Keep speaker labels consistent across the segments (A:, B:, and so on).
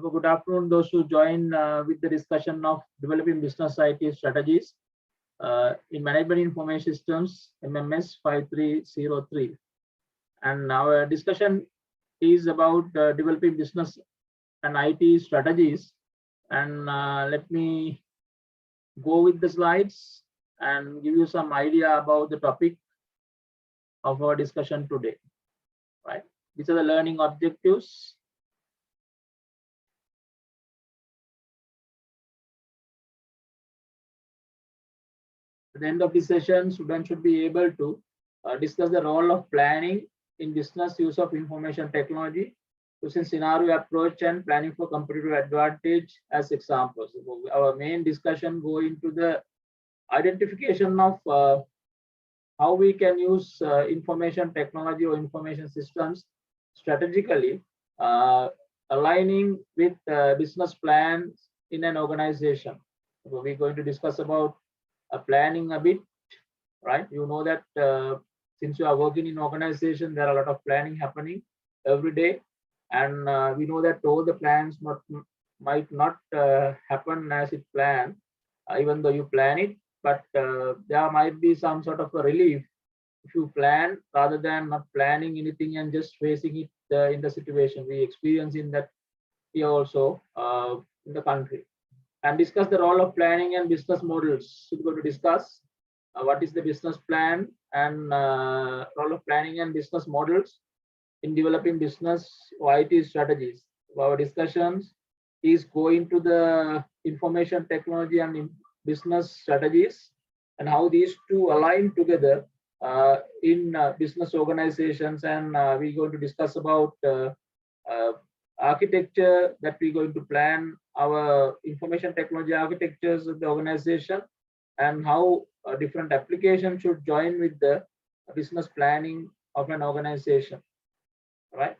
A: Good afternoon, those who join with the discussion of developing business IT strategies in management information systems, MMS 5303. And our discussion is about developing business and IT strategies. And let me go with the slides and give you some idea about the topic of our discussion today. Right? These are the learning objectives. At the end of the session, students should be able to discuss the role of planning in business use of information technology, using scenario approach and planning for competitive advantage as examples. Our main discussion go into the identification of how we can use information technology or information systems strategically, aligning with business plans in an organization. So we're going to discuss about planning a bit, right? You know that since you are working in organization, there are a lot of planning happening every day, and we know that all the plans might not happen as it planned, even though you plan it, but there might be some sort of a relief if you plan rather than not planning anything and just facing it in the situation. We experience in that here also in the country. And discuss the role of planning and business models. So we're going to discuss what is the business plan and role of planning and business models in developing business or IT strategies. Our discussions is going to the information technology and business strategies and how these two align together in business organizations. And we're going to discuss about architecture that we're going to plan our information technology architectures of the organization and how different applications should join with the business planning of an organization, right?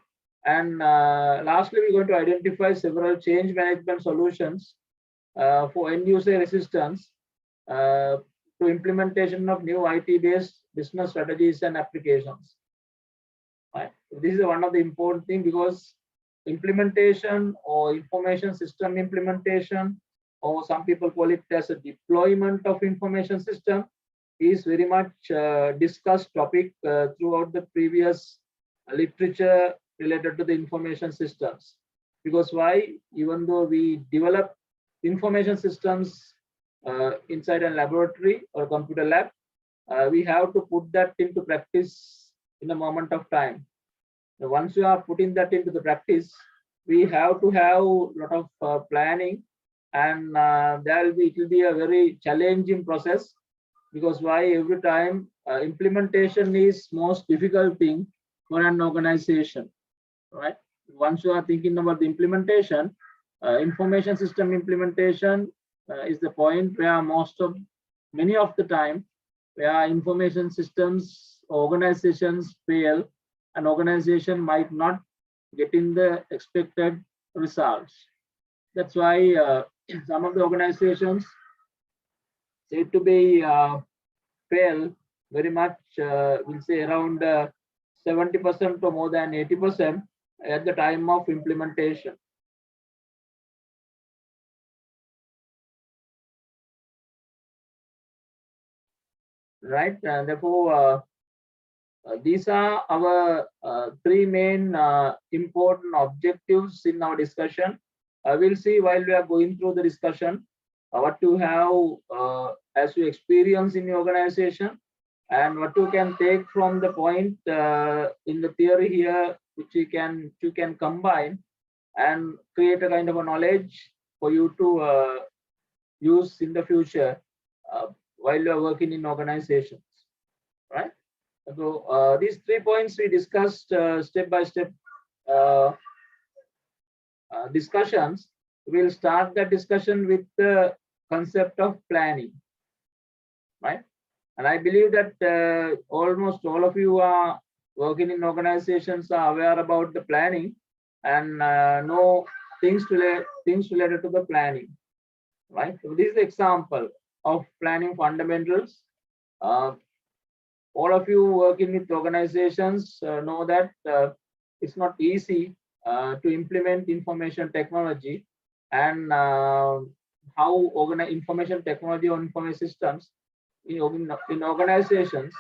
A: And lastly, we're going to identify several change management solutions for end user resistance to implementation of new IT-based business strategies and applications. Right? This is one of the important things because implementation or information system implementation, or some people call it as a deployment of information system, is very much discussed topic throughout the previous literature related to the information systems. Because why? Even though we develop information systems inside a laboratory or computer lab, we have to put that into practice in a moment of time. Once you are putting that into the practice, we have to have a lot of planning, and it will be a very challenging process. Because why? Every time implementation is most difficult thing for an organization, right? Once you are thinking about the implementation, information system implementation is the point where many of the time where information systems organizations fail. An organization might not get in the expected results. That's why some of the organizations said to be fail very much, we'll say around 70% or more than 80% at the time of implementation. Right, and therefore these are our three main important objectives in our discussion. We'll see while we are going through the discussion what to have as you experience in your organization and what you can take from the point in the theory here, which you can combine and create a kind of a knowledge for you to use in the future while you are working in organizations, right? So these 3 points we discussed step by step discussions. We'll start the discussion with the concept of planning, right? And I believe that almost all of you are working in organizations are aware about the planning and know things related to the planning, right? So this is the example of planning fundamentals. All of you working with organizations know that it's not easy to implement information technology, and how information technology or information systems in organizations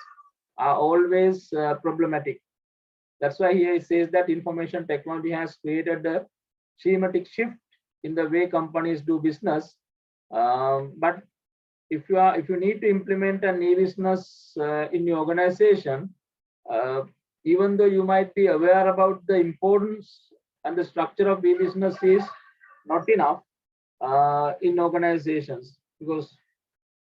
A: are always problematic. That's why here it says that information technology has created a schematic shift in the way companies do business. But if you need to implement an e-business in your organization, uh, even though you might be aware about the importance and the structure of e-business is not enough in organizations, because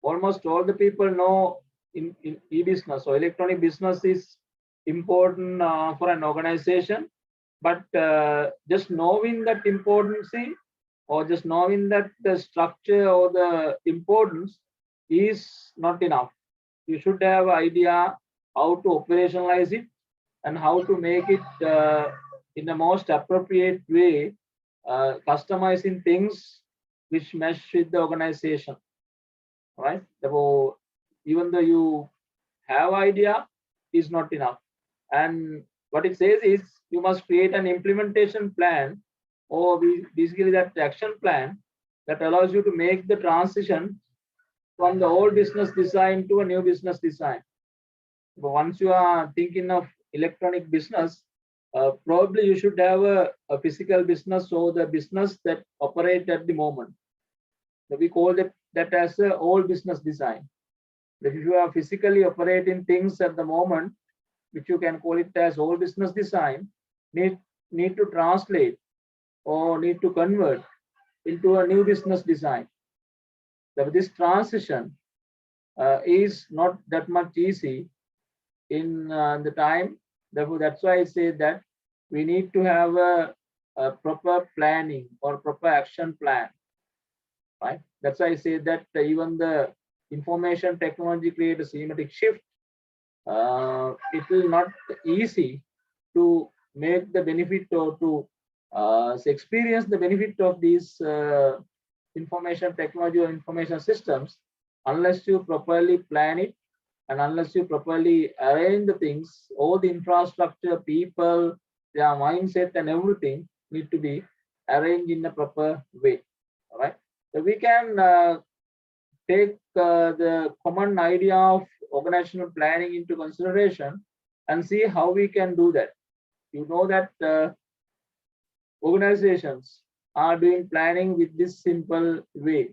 A: almost all the people know in e-business or electronic business is important for an organization, but just knowing that importance or just knowing that the structure or the importance is not enough. You should have idea how to operationalize it and how to make it in the most appropriate way, customizing things which mesh with the organization, right? Therefore, even though you have idea is not enough. And what it says is you must create an implementation plan, or basically that action plan that allows you to make the transition from the old business design to a new business design. But once you are thinking of electronic business, probably you should have a physical business or the business that operate at the moment. So we call that as a old business design. If you are physically operating things at the moment, which you can call it as old business design, need to translate or need to convert into a new business design. So this transition is not that much easy in the time. Therefore, that's why I say that we need to have a proper planning or proper action plan, right? That's why I say that even the information technology create a schematic shift. It will not easy to make the benefit or to experience the benefit of these information technology or information systems unless you properly plan it and unless you properly arrange the things. All the infrastructure, people, their mindset and everything need to be arranged in a proper way. All right. So we can take the common idea of organizational planning into consideration and see how we can do that. You know that organizations are doing planning with this simple way,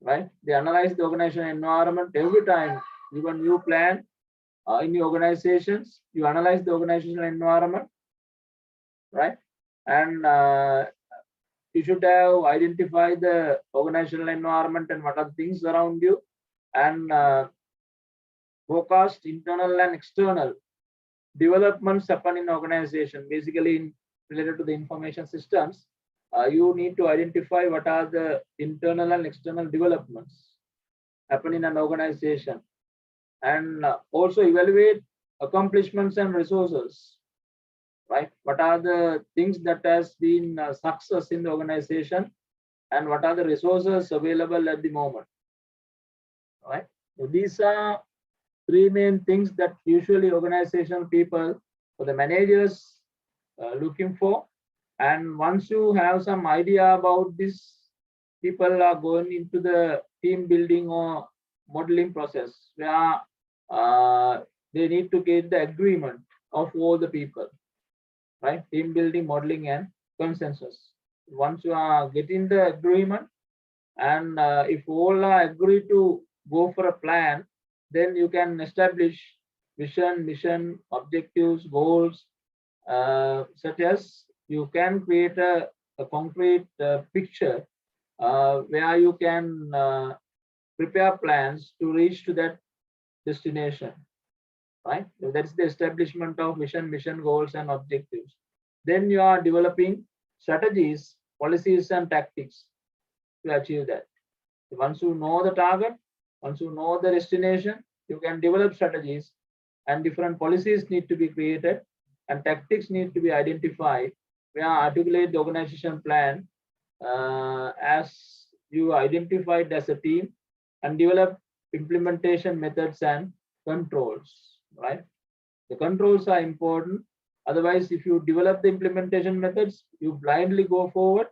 A: right? They analyze the organization environment every time. Even you plan in your organizations, you analyze the organizational environment, right? And you should have identified the organizational environment and what are things around you, and forecast internal and external developments happen in organization. Basically, related to the information systems, you need to identify what are the internal and external developments happen in an organization, and also evaluate accomplishments and resources, right? What are the things that has been success in the organization, and what are the resources available at the moment, right? So these are three main things that usually organizational people or the managers looking for. And once you have some idea about this, people are going into the team building or modeling process where they need to get the agreement of all the people, right? Team building, modeling, and consensus. Once you are getting the agreement, and if all are agree to go for a plan, then you can establish vision, mission, objectives, goals, such as you can create a concrete picture where you can prepare plans to reach to that destination, right? So that's the establishment of vision, mission, goals, and objectives. Then you are developing strategies, policies, and tactics to achieve that. Once you know the target, once you know the destination, you can develop strategies, and different policies need to be created and tactics need to be identified. We articulate the organization plan as you identified as a team, and develop implementation methods and controls, right? The controls are important. Otherwise, if you develop the implementation methods, you blindly go forward.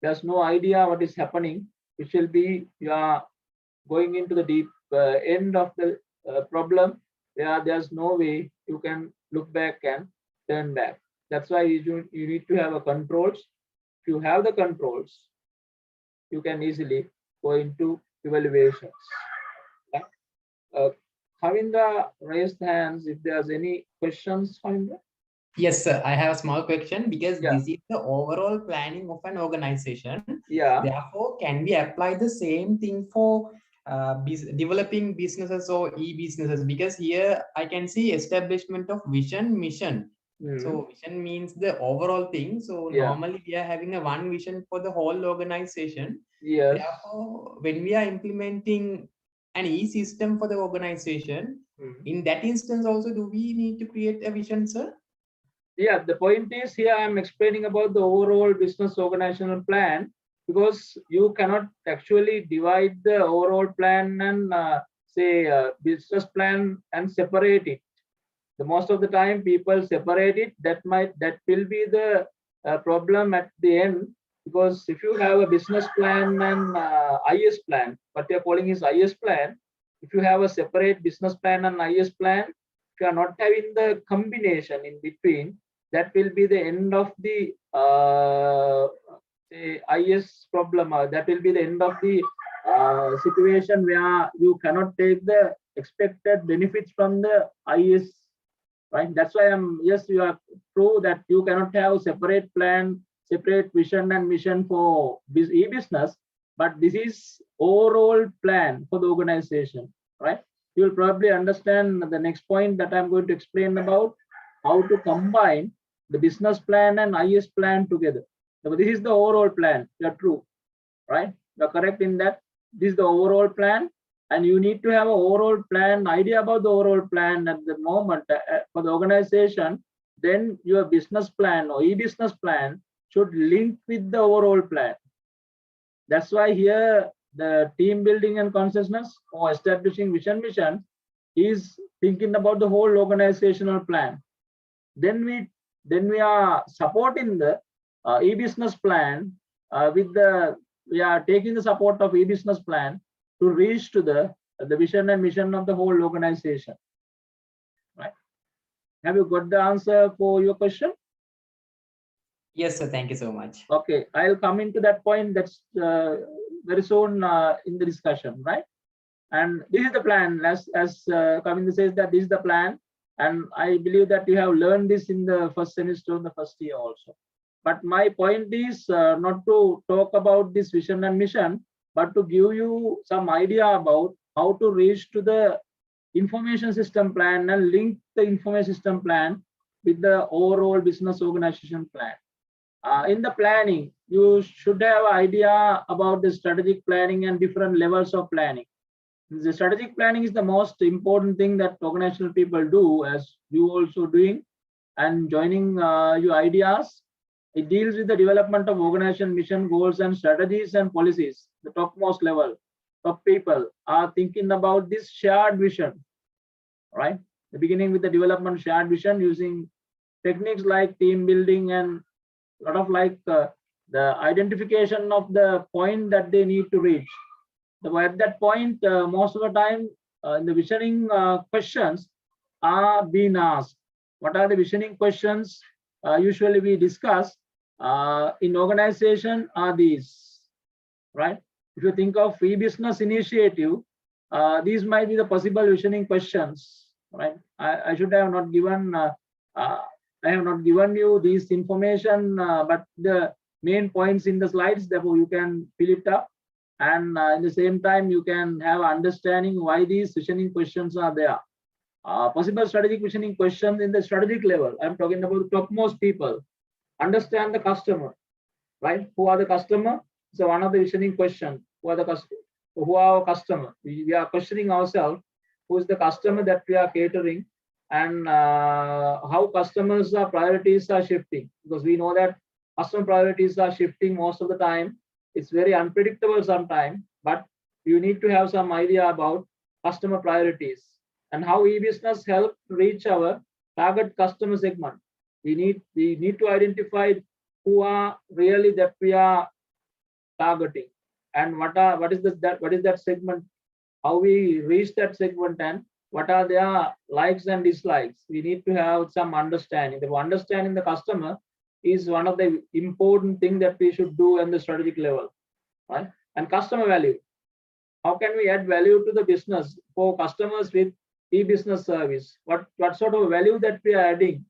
A: There's no idea what is happening, which will be you are going into the deep end of the problem. There's no way you can look back and turn back. That's why you need to have a controls. If you have the controls, you can easily go into evaluations. Yeah. Havinda raised hands if there's any questions, Havinda.
B: Yes, sir. I have a small question because
A: Yeah.
B: this is the overall planning of an organization.
A: Yeah.
B: Therefore, can we apply the same thing for developing businesses or e-businesses? Because here I can see establishment of vision, mission. So vision means the overall thing. So normally we are having a one vision for the whole organization.
A: Yes.
B: Therefore, when we are implementing an e-system for the organization, in that instance also, do we need to create a vision, sir?
A: Yeah, the point is here I'm explaining about the overall business organizational plan, because you cannot actually divide the overall plan and say business plan and separate it. The most of the time people separate it. That will be the problem at the end, because if you have a business plan and IS plan, what you're calling is IS plan, if you have a separate business plan and IS plan, if you are not having the combination in between, that will be the end of the say IS problem. That will be the end of the situation where you cannot take the expected benefits from the IS. Right? That's why you are true that you cannot have separate plan, separate vision and mission for e-business, but this is overall plan for the organization, right? You will probably understand the next point that I'm going to explain about how to combine the business plan and IS plan together. So this is the overall plan. You're true, right? You're correct in that. This is the overall plan, and you need to have an overall plan, idea about the overall plan at the moment for the organization. Then your business plan or e-business plan should link with the overall plan. That's why here the team building and consciousness or establishing vision mission is thinking about the whole organizational plan. Then we are supporting the e-business plan we are taking the support of e-business plan to reach to the vision and mission of the whole organization. Right? Have you got the answer for your question?
B: Yes, sir. Thank you so much.
A: Okay, I'll come into that point. That's very soon in the discussion, right? And this is the plan. As Kavinda says that this is the plan, and I believe that you have learned this in the first semester, in the first year also. But my point is not to talk about this vision and mission, but to give you some idea about how to reach to the information system plan and link the information system plan with the overall business organization plan. In the planning, you should have an idea about the strategic planning and different levels of planning. The strategic planning is the most important thing that organizational people do, as you also doing and joining your ideas. It deals with the development of organization mission, goals, and strategies and policies. The topmost level, top people are thinking about this shared vision, right? The beginning with the development shared vision using techniques like team building and a lot of the identification of the point that they need to reach. So at that point, most of the time, the visioning questions are being asked. What are the visioning questions usually we discuss in organization are these, right? If you think of e-business initiative, these might be the possible visioning questions, right? I should have not given, I have not given you this information, but the main points in the slides, therefore you can fill it up. And in the same time, you can have understanding why these visioning questions are there. Possible strategic visioning questions in the strategic level. I'm talking about the topmost people. Understand the customer, right? Who are the customer? So one of the visioning questions. Who are the customer? Who are our customer? We are questioning ourselves. Who is the customer that we are catering, and how customers' priorities are shifting? Because we know that customer priorities are shifting most of the time. It's very unpredictable sometimes, but you need to have some idea about customer priorities and how e-business help reach our target customer segment. We need to identify who are really that we are targeting, and what is that segment, how we reach that segment, and what are their likes and dislikes. We need to have some understanding. The understanding the customer is one of the important thing that we should do at the strategic level, right? And customer value. How can we add value to the business for customers with e-business service? What sort of value that we are adding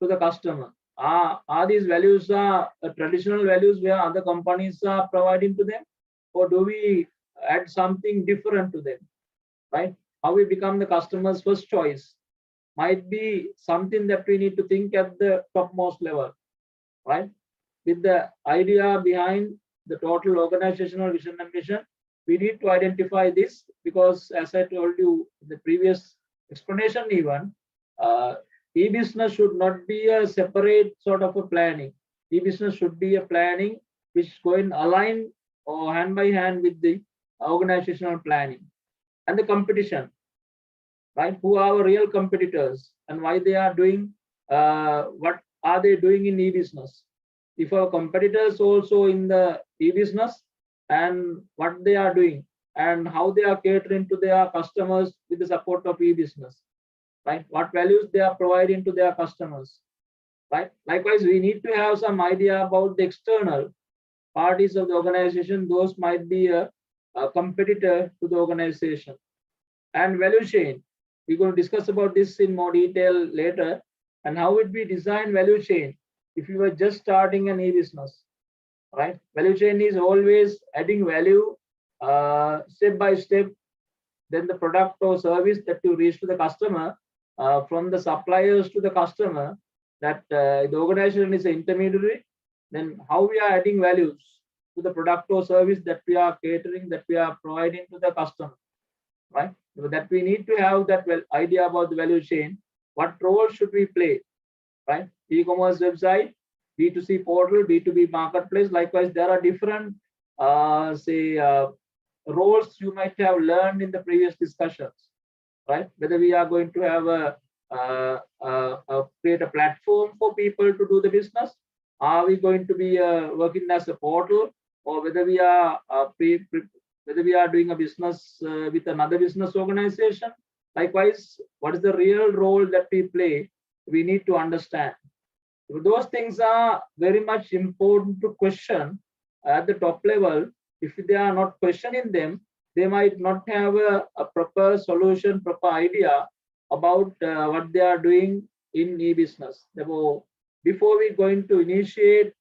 A: to the customer? Are these values traditional values where other companies are providing to them, or do we add something different to them, right? How we become the customer's first choice might be something that we need to think at the topmost level, right? With the idea behind the total organizational vision and mission, we need to identify this, because as I told you in the previous explanation even, e-business should not be a separate sort of a planning. E-business should be a planning which is going align or hand by hand with the organizational planning. And the competition, right? Who are our real competitors and why they are doing, what are they doing in e-business? If our competitors also in the e-business, and what they are doing and how they are catering to their customers with the support of e-business, right? What values they are providing to their customers, right? Likewise, we need to have some idea about the external parties of the organization. Those might be a competitor to the organization. And value chain, we're going to discuss about this in more detail later, and how would we design value chain if you were just starting an e-business, right? Value chain is always adding value step by step, then the product or service that you reach to the customer, from the suppliers to the customer, that the organization is an intermediary, then how we are adding values to the product or service that we are catering, that we are providing to the customer, right? So that we need to have that idea about the value chain. What role should we play, right? E-commerce website, B2C portal, B2B marketplace. Likewise, there are different, roles you might have learned in the previous discussions, right? Whether we are going to have create a platform for people to do the business, are we going to be working as a portal, or whether we are whether we are doing a business with another business organization. Likewise, what is the real role that we play? We need to understand. Those things are very much important to question at the top level. If they are not questioning them, they might not have a proper solution, proper idea about what they are doing in e-business. Therefore, before we going to initiate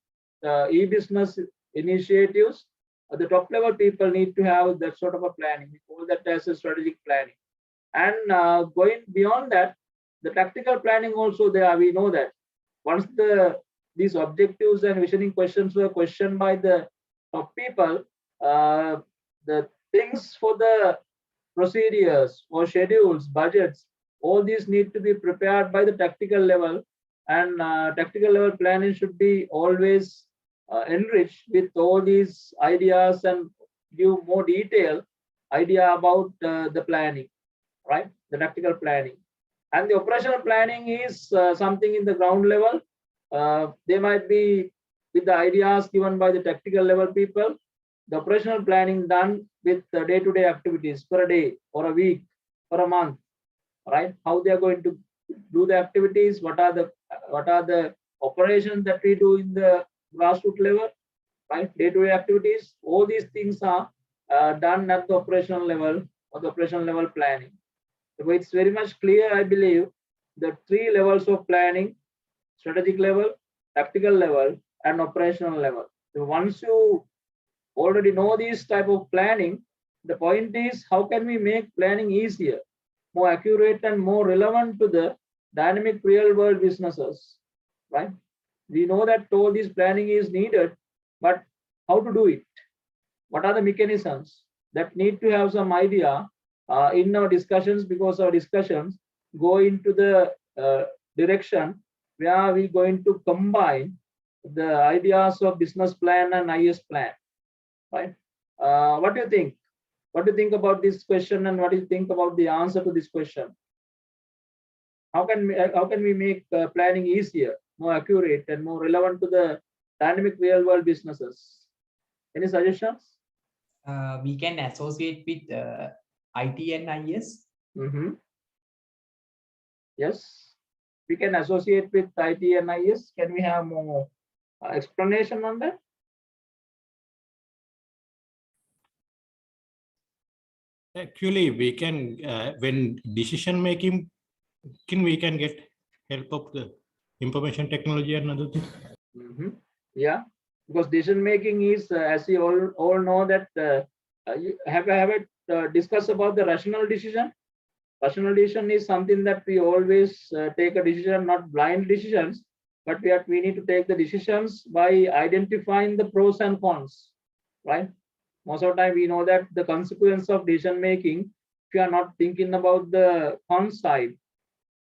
A: e-business initiatives, the top level people need to have that sort of a planning. We call that as a strategic planning. And going beyond that, the tactical planning also there. We know that once these objectives and visioning questions were questioned by the top people, the things for the procedures or schedules, budgets, all these need to be prepared by the tactical level, and tactical level planning should be always enriched with all these ideas and give more detailed idea about the planning, right? The tactical planning. And the operational planning is something in the ground level. They might be with the ideas given by the tactical level people. The operational planning done with the day-to-day activities for a day, or a week, for a month, right? How they are going to do the activities, what are the operations that we do in the grassroots level, right? Day-to-day activities. All these things are done at the operational level, or the operational level planning. So it's very much clear, I believe, the three levels of planning: strategic level, tactical level, and operational level. So once you already know these type of planning, the point is, how can we make planning easier, more accurate, and more relevant to the dynamic real world businesses, right? We know that all this planning is needed, but how to do it? What are the mechanisms that need to have some idea in our discussions, because our discussions go into the direction where we're going to combine the ideas of business plan and IS plan, right? What do you think? What do you think about this question, and what do you think about the answer to this question? How can we make planning easier? more accurate and more relevant to the dynamic real world businesses? Any suggestions?
B: We can associate with IT and IS.
A: Yes, we can associate with IT and IS. Can we have more explanation on that?
C: Actually, we can, when decision making, we can get help of the information technology and other things.
A: Yeah, because decision making is, as you all know, that you have discussed about the rational decision. Rational decision is something that we always take a decision, not blind decisions, but we need to take the decisions by identifying the pros and cons, right? Most of the time we know that the consequence of decision making, if you are not thinking about the con side,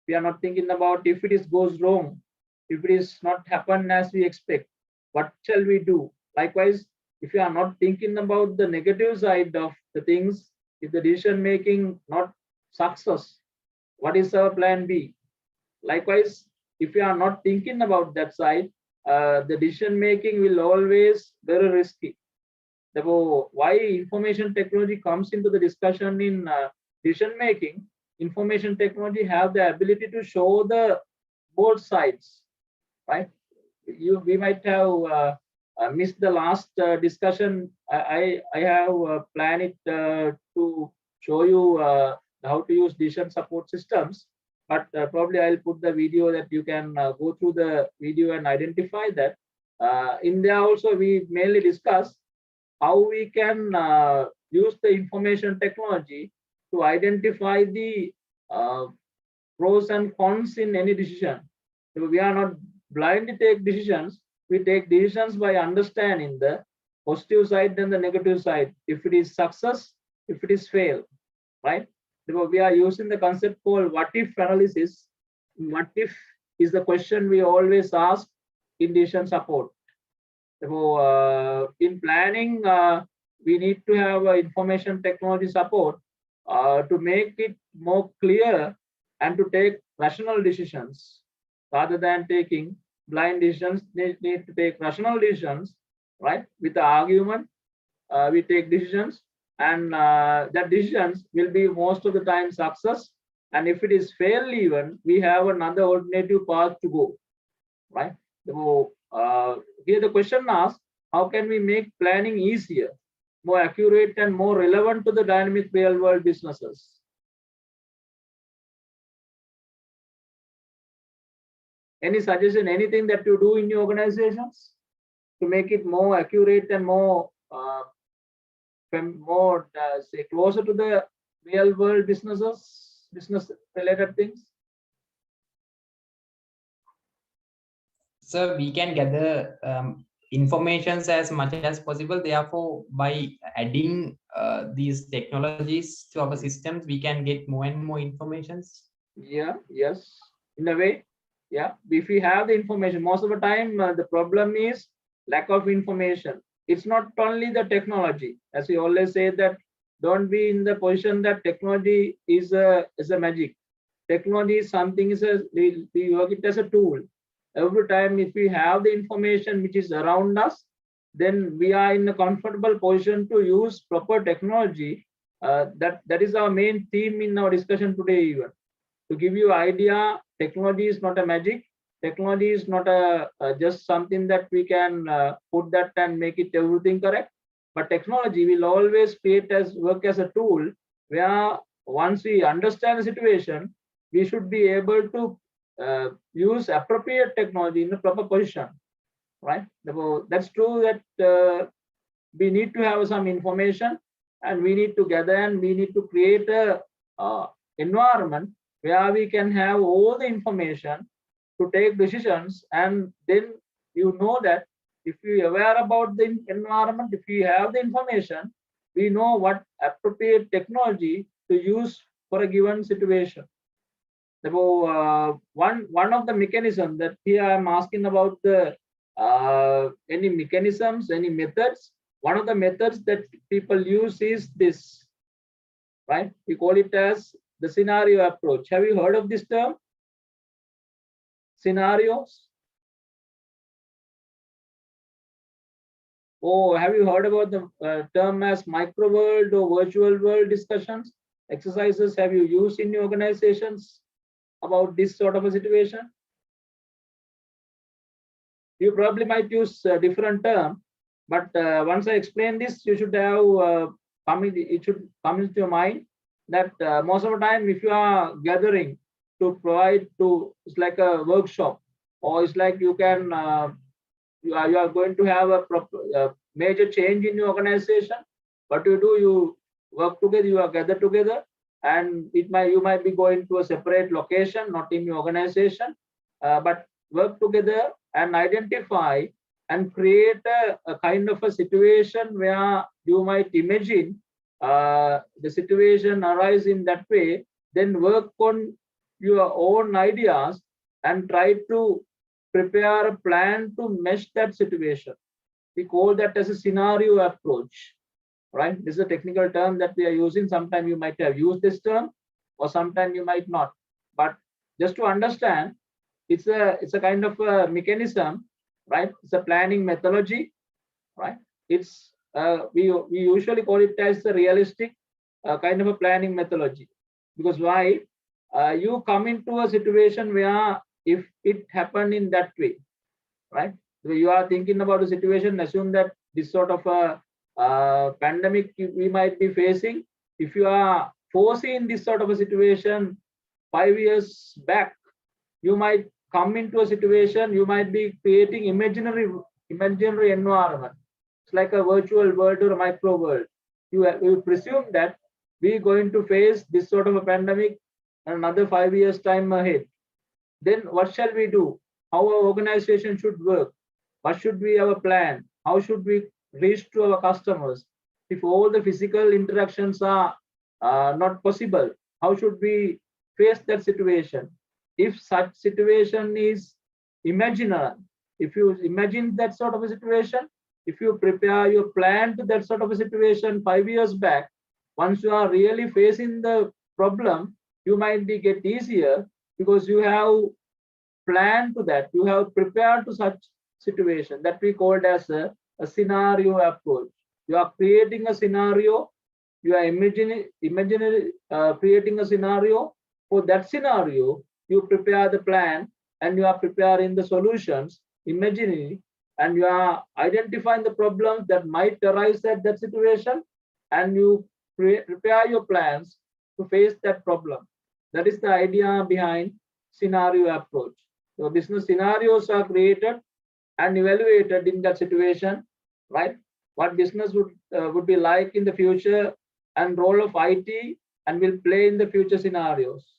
A: we are not thinking about if it is goes wrong, if it is not happen as we expect, what shall we do? Likewise, if you are not thinking about the negative side of the things, if the decision making not success, what is our plan B? Likewise, if you are not thinking about that side, the decision making will always very risky. Therefore, why information technology comes into the discussion in decision making? Information technology have the ability to show the both sides, right? We might have missed the last discussion. I have planned it to show you how to use decision support systems, but probably I'll put the video that you can go through the video and identify that. In there also we mainly discuss how we can use the information technology to identify the pros and cons in any decision. So we are not blind to take decisions. We take decisions by understanding the positive side and the negative side. If it is success, if it is fail, right? So we are using the concept called what if analysis. What if is the question we always ask in decision support. So in planning, we need to have information technology support to make it more clear and to take rational decisions rather than taking blind decisions. They need to take rational decisions, right? With the argument, we take decisions, and that decisions will be most of the time success. And if it is fail, even we have another alternative path to go, right? So here the question asks, how can we make planning easier, more accurate, and more relevant to the dynamic real world businesses? Any suggestion, anything that you do in your organizations to make it more accurate and more say closer to the real world businesses, business related things?
B: So we can gather informations as much as possible. Therefore, by adding these technologies to our systems, we can get more and more informations.
A: Yeah, yes, in a way. Yeah, if we have the information, most of the time the problem is lack of information. It's not only the technology, as we always say, that don't be in the position that technology is a magic. Technology is something, we work it as a tool. Every time if we have the information which is around us, then we are in a comfortable position to use proper technology. That is our main theme in our discussion today. Even to give you idea, technology is not a magic. Technology is not a just something that we can put that and make it everything correct. But technology will always work as a tool where once we understand the situation, we should be able to use appropriate technology in the proper position, right? That's true that we need to have some information, and we need to gather, and we need to create a environment where we can have all the information to take decisions. And then you know that if we are aware about the environment, if we have the information, we know what appropriate technology to use for a given situation. So one of the mechanisms that here I'm asking about the any mechanisms, any methods. One of the methods that people use is this, right? We call it as the scenario approach. Have you heard of this term? Scenarios. Oh, have you heard about the term as micro world or virtual world discussions? Exercises have you used in your organizations about this sort of a situation? You probably might use a different term, but once I explain this, you should have it should come into your mind that most of the time, if you are gathering to provide to, it's like a workshop, or it's like you can you are going to have a major change in your organization. What you do, you work together, you are gathered together, and you might be going to a separate location, not in your organization, but work together and identify and create a kind of a situation where you might imagine the situation arise in that way, then work on your own ideas and try to prepare a plan to mesh that situation. We call that as a scenario approach, right? This is a technical term that we are using. Sometimes you might have used this term, or sometimes you might not. But just to understand, it's a kind of a mechanism, right? It's a planning methodology, right? It's we usually call it as a realistic kind of a planning methodology, because why? You come into a situation where if it happened in that way, right? So you are thinking about a situation, assume that this sort of a pandemic we might be facing. If you are foreseeing this sort of a situation 5 years back, you might come into a situation, you might be creating imaginary environment. It's like a virtual world or a micro world. You presume that we're going to face this sort of a pandemic another 5 years time ahead. Then what shall we do? How our organization should work? What should be our plan? How should we reach to our customers? If all the physical interactions are not possible, how should we face that situation? If such situation is imaginary, if you imagine that sort of a situation, if you prepare your plan to that sort of a situation 5 years back, once you are really facing the problem, you might be get easier because you have planned to that, you have prepared to such situation that we called as a scenario approach. You are creating a scenario, you are imagining creating a scenario. For that scenario, you prepare the plan and you are preparing the solutions, imagining, and you are identifying the problems that might arise at that situation, and you prepare your plans to face that problem. That is the idea behind scenario approach. So business scenarios are created and evaluated in that situation, right? What business would be like in the future, and role of IT and will play in the future scenarios.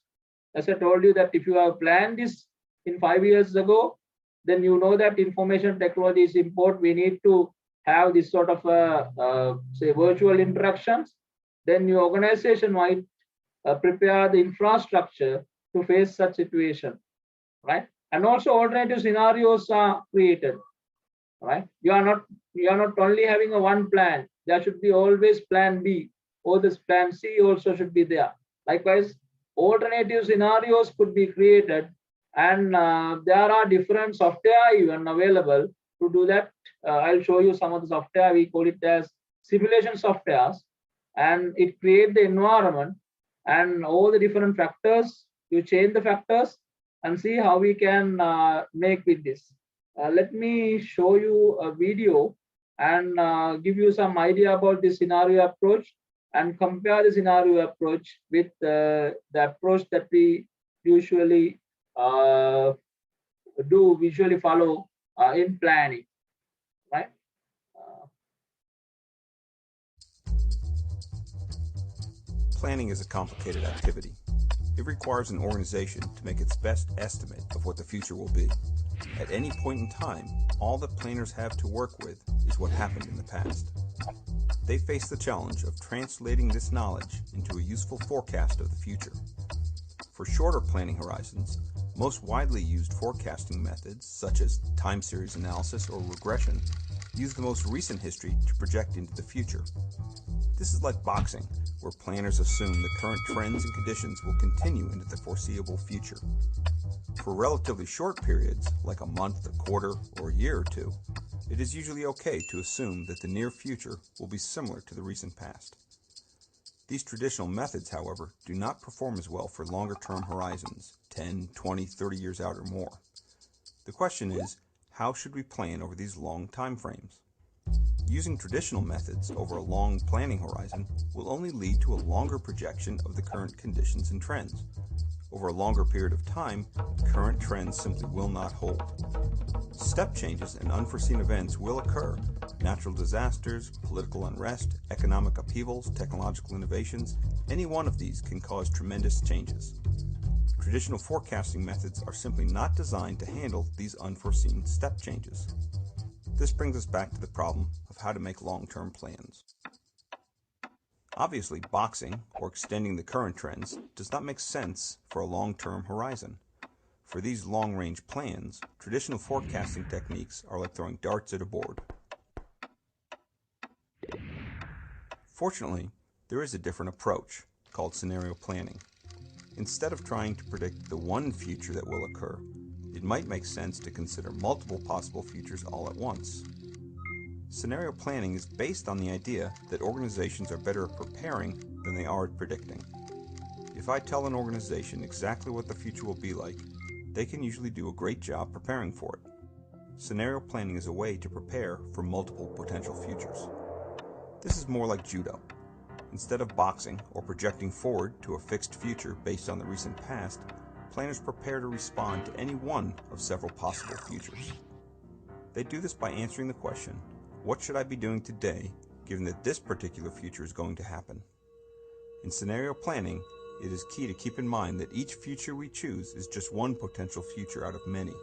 A: As I told you that if you have planned this in 5 years ago, then you know that information technology is important. We need to have this sort of say virtual interactions. Then your organization might prepare the infrastructure to face such situation, right? And also alternative scenarios are created, right? You are not only having a one plan. There should be always plan B, or this plan C also should be there. Likewise, alternative scenarios could be created, and there are different software even available to do that. I'll show you some of the software. We call it as simulation softwares, and it creates the environment and all the different factors. You change the factors and see how we can make with this. Let me show you a video and give you some idea about the scenario approach, and compare the scenario approach with the approach that we usually follow in planning, right?
D: Planning is a complicated activity. It requires an organization to make its best estimate of what the future will be. At any point in time, all that planners have to work with is what happened in the past. They face the challenge of translating this knowledge into a useful forecast of the future. For shorter planning horizons, most widely used forecasting methods, such as time series analysis or regression, use the most recent history to project into the future. This is like boxing, where planners assume the current trends and conditions will continue into the foreseeable future. For relatively short periods, like a month, a quarter, or a year or two, it is usually okay to assume that the near future will be similar to the recent past. These traditional methods, however, do not perform as well for longer-term horizons, 10, 20, 30 years out or more. The question is, how should we plan over these long time frames? Using traditional methods over a long planning horizon will only lead to a longer projection of the current conditions and trends. Over a longer period of time, current trends simply will not hold. Step changes and unforeseen events will occur. Natural disasters, political unrest, economic upheavals, technological innovations, any one of these can cause tremendous changes. Traditional forecasting methods are simply not designed to handle these unforeseen step changes. This brings us back to the problem of how to make long-term plans. Obviously, boxing, or extending the current trends, does not make sense for a long-term horizon. For these long-range plans, traditional forecasting techniques are like throwing darts at a board. Fortunately, there is a different approach, called scenario planning. Instead of trying to predict the one future that will occur, it might make sense to consider multiple possible futures all at once. Scenario planning is based on the idea that organizations are better at preparing than they are at predicting. If I tell an organization exactly what the future will be like, they can usually do a great job preparing for it. Scenario planning is a way to prepare for multiple potential futures. This is more like judo. Instead of boxing or projecting forward to a fixed future based on the recent past, planners prepare to respond to any one of several possible futures. They do this by answering the question, what should I be doing today given that this particular future is going to happen? In scenario planning, it is key to keep in mind that each future we choose is just one potential future out of many.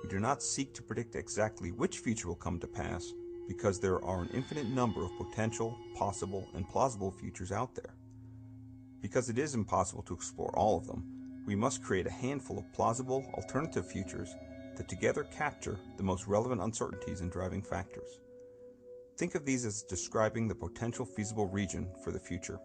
D: We do not seek to predict exactly which future will come to pass because there are an infinite number of potential, possible, and plausible futures out there. Because it is impossible to explore all of them, we must create a handful of plausible alternative futures that together capture the most relevant uncertainties and driving factors. Think of these as describing the potential feasible region for the future.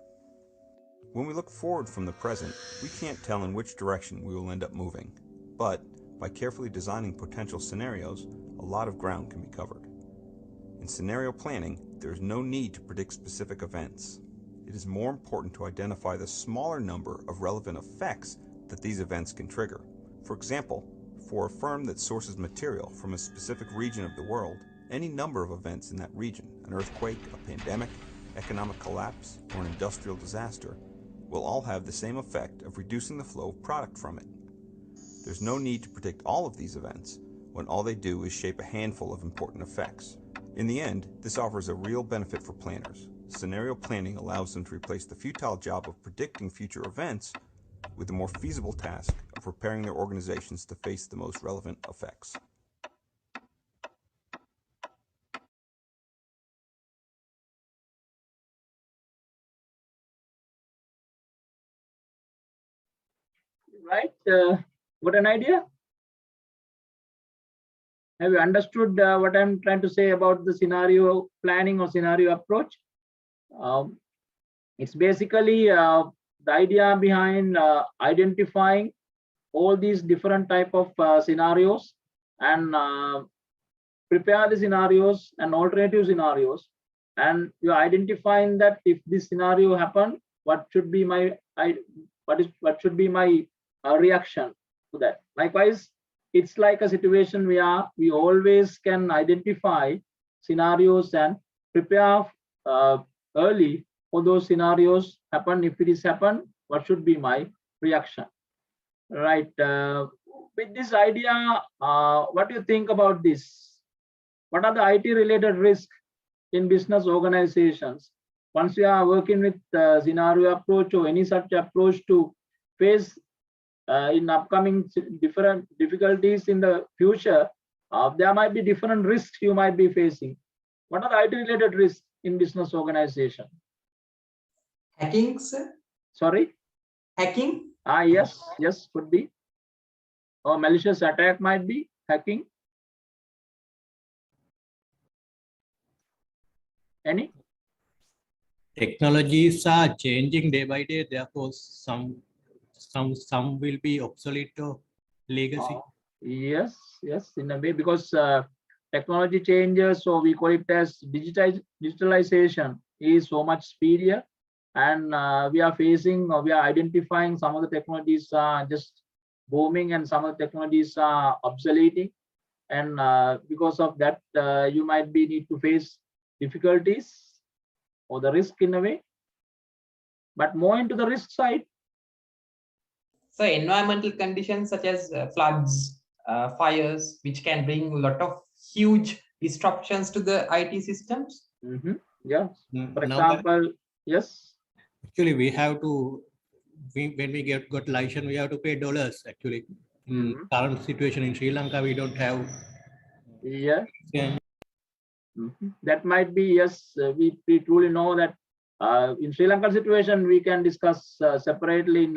D: When we look forward from the present, we can't tell in which direction we will end up moving, but by carefully designing potential scenarios, a lot of ground can be covered. In scenario planning, there is no need to predict specific events. It is more important to identify the smaller number of relevant effects that these events can trigger. For example, for a firm that sources material from a specific region of the world, any number of events in that region, an earthquake, a pandemic, economic collapse, or an industrial disaster, will all have the same effect of reducing the flow of product from it. There's no need to predict all of these events when all they do is shape a handful of important effects. In the end, this offers a real benefit for planners. Scenario planning allows them to replace the futile job of predicting future events with the more feasible task of preparing their organizations to face the most relevant effects.
A: Right? Got an idea? Have you understood what I'm trying to say about the scenario planning or scenario approach? It's basically the idea behind identifying all these different type of scenarios and prepare the scenarios and alternative scenarios, and you're identifying that if this scenario happen, what should be my reaction to that. Likewise, it's like a situation where we always can identify scenarios and prepare early for those scenarios happen. If it is happen, what should be my reaction? Right. With this idea, what do you think about this? What are the IT related risks in business organizations? Once you are working with scenario approach or any such approach to face in upcoming different difficulties in the future, there might be different risks you might be facing. What are the IT related risks in business organization?
B: Hacking, sir?
A: Sorry?
B: Hacking?
A: Yes, could be. Or malicious attack might be hacking. Any?
C: Technologies are changing day by day, therefore some will be obsolete or legacy.
A: Yes, in a way, because technology changes, so we call it as digitalization is so much speedier, and we are facing, or we are identifying some of the technologies are just booming and some of the technologies are obsoleting, and because of that you might be need to face difficulties or the risk in a way, but more into the risk side.
B: So environmental conditions such as floods, fires, which can bring a lot of huge disruptions to the IT systems.
A: Yeah, for
C: Now that
A: example, yes.
C: actually we have to, when we got license, we have to pay dollars actually. In current situation in Sri Lanka, we don't have.
A: Yeah. That might be, yes, we truly know that in Sri Lankan situation we can discuss separately in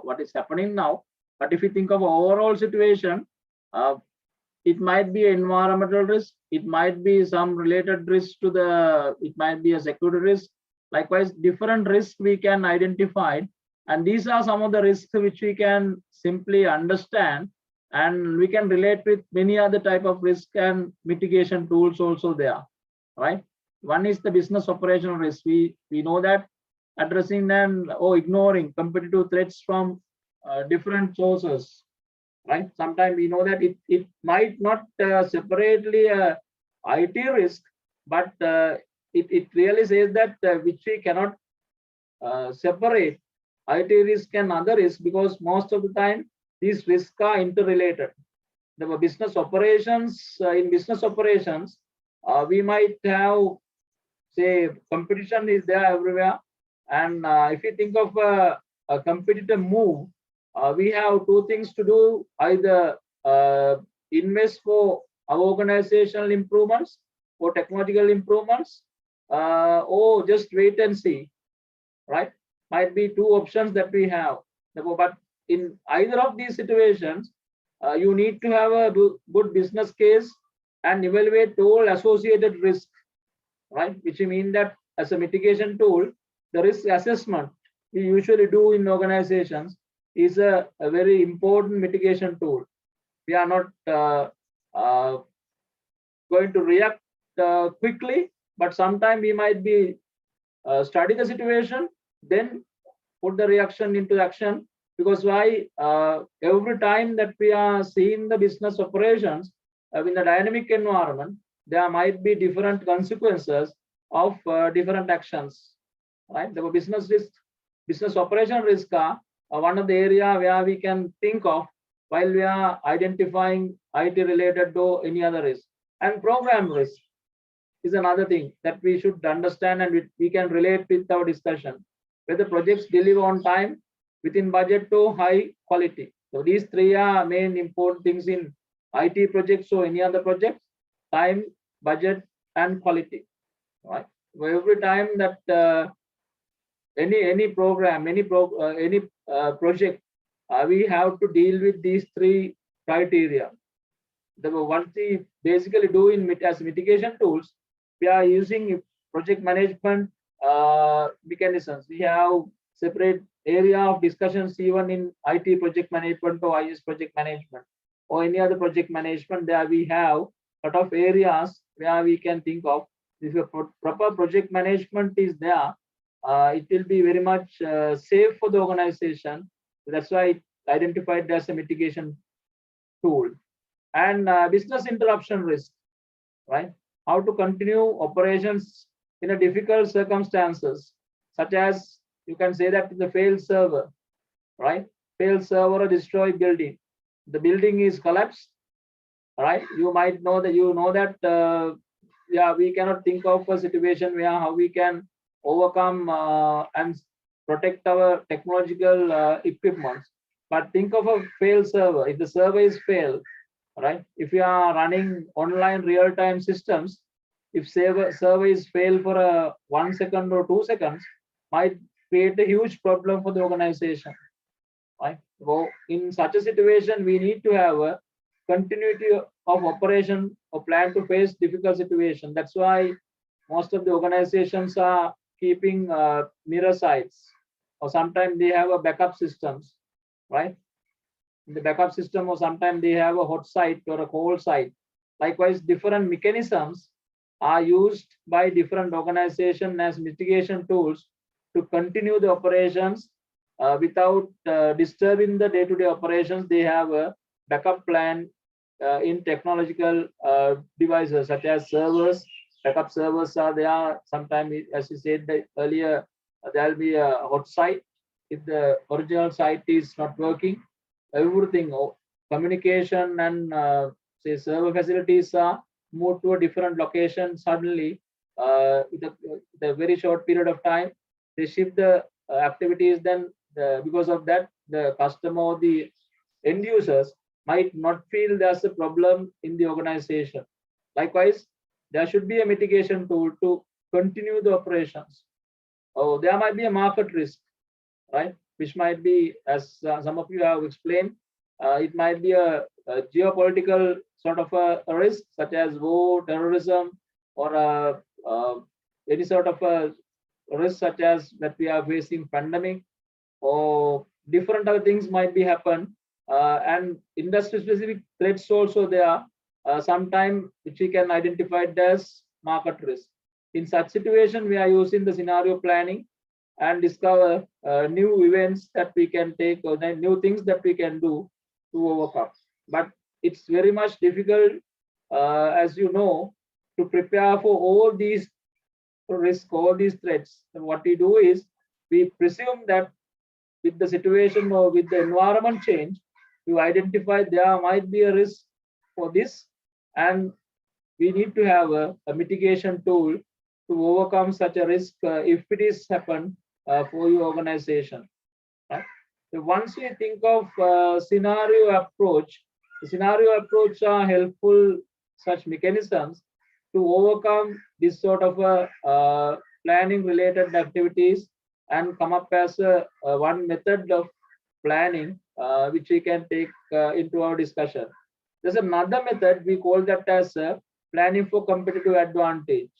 A: what is happening now. But if you think of overall situation, it might be environmental risk, it might be some related risk to the, it might be a security risk. Likewise, different risks we can identify, and these are some of the risks which we can simply understand, and we can relate with many other type of risk and mitigation tools also there, right? One is the business operational risk. We know that addressing them or ignoring competitive threats from different sources, right? Sometimes we know that it might not separately IT risk, but it really says that which we cannot separate IT risk and other risk, because most of the time these risks are interrelated. The business operations, in business operations, we might have, say, competition is there everywhere, and if you think of a competitor move, we have two things to do: either invest for our organizational improvements or technological improvements, or just wait and see, right? Might be two options that we have. But in either of these situations, you need to have a good business case and evaluate all associated risks, right? Which means that as a mitigation tool, the risk assessment we usually do in organizations is a very important mitigation tool. We are not going to react quickly, but sometimes we might be study the situation, then put the reaction into action. Because why? Every time that we are seeing the business operations in the dynamic environment, there might be different consequences of different actions, right? The business risk, business operation risk are one of the area where we can think of while we are identifying IT related to any other risk. And program risk is another thing that we should understand, and we can relate with our discussion. Whether projects deliver on time, within budget, to high quality. So these three are main important things in IT projects or any other projects: time, budget, and quality. Right? So every time that any program, any project, we have to deal with these three criteria. The one we basically do in as mitigation tools, we are using project management mechanisms. We have separate area of discussions even in IT project management or IS project management or any other project management. There we have a lot of areas where we can think of. If a proper project management is there, it will be very much safe for the organization. That's why it identified as a mitigation tool. And business interruption risk, right? How to continue operations in a difficult circumstances, such as you can say that the failed server, right? Failed server or destroyed building. The building is collapsed, right? You might know that yeah, we cannot think of a situation where how we can overcome and protect our technological equipment. But think of a failed server. If the server is failed, right? If you are running online real-time systems, if server is failed for 1 second or 2 seconds, might create a huge problem for the organization, right? So in such a situation, we need to have a continuity of operation or plan to face difficult situation. That's why most of the organizations are keeping mirror sites, or sometimes they have a backup systems, right? In the backup system, or sometimes they have a hot site or a cold site. Likewise, different mechanisms are used by different organizations as mitigation tools to continue the operations without disturbing the day-to-day operations. They have a backup plan in technological devices such as servers. Backup servers are there. Sometimes, as you said earlier, there will be a hot site if the original site is not working. Everything, communication and say server facilities are moved to a different location suddenly with a very short period of time. They shift the activities. Then because of that, the customer or the end users might not feel there's a problem in the organization. Likewise, there should be a mitigation tool to continue the operations. Oh, there might be a market risk, right? Which might be, as some of you have explained, it might be a geopolitical sort of a risk, such as war, terrorism, or any sort of a risk such as that we are facing pandemic, or different other things might be happen, and industry specific threats also there are sometime which we can identify as market risk. In such situation, we are using the scenario planning and discover new events that we can take, or new things that we can do to overcome. But it's very much difficult, as you know, to prepare for all these risks, all these threats. And what we do is we presume that with the situation or with the environment change, you identify there might be a risk for this, and we need to have a mitigation tool to overcome such a risk if it is happen for your organization. Right? So once you think of scenario approach, the scenario approach are helpful such mechanisms to overcome this sort of planning related activities and come up as one method of planning which we can take into our discussion. There's another method, we call that as planning for competitive advantage.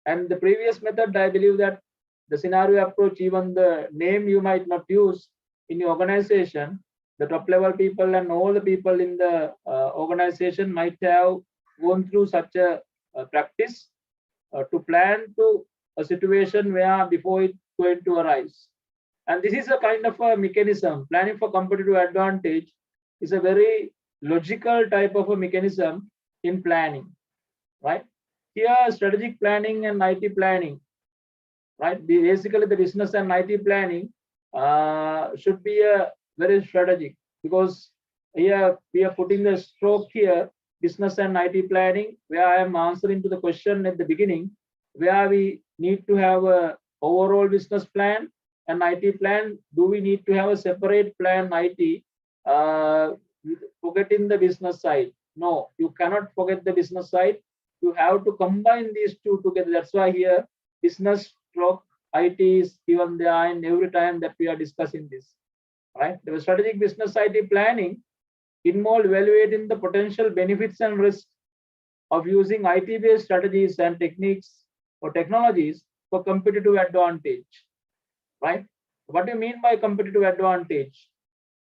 A: And the previous method, I believe that the scenario approach, even the name you might not use in your organization, the top level people and all the people in the organization might have gone through such a practice to plan to a situation where before it going to arise. And this is a kind of a mechanism. Planning for competitive advantage is a very logical type of a mechanism in planning, right? Here, strategic planning and IT planning, right? Basically, the business and IT planning should be a very strategic, because here we are putting the stroke here, business and IT planning, where I am answering to the question at the beginning, where we need to have a overall business plan and IT plan. Do we need to have a separate plan IT, forgetting the business side? No, you cannot forget the business side. You have to combine these two together. That's why here business stroke IT is given there in every time that we are discussing this, right? The strategic business IT planning involve evaluating the potential benefits and risks of using IT-based strategies and techniques or technologies for competitive advantage, right? What do you mean by competitive advantage?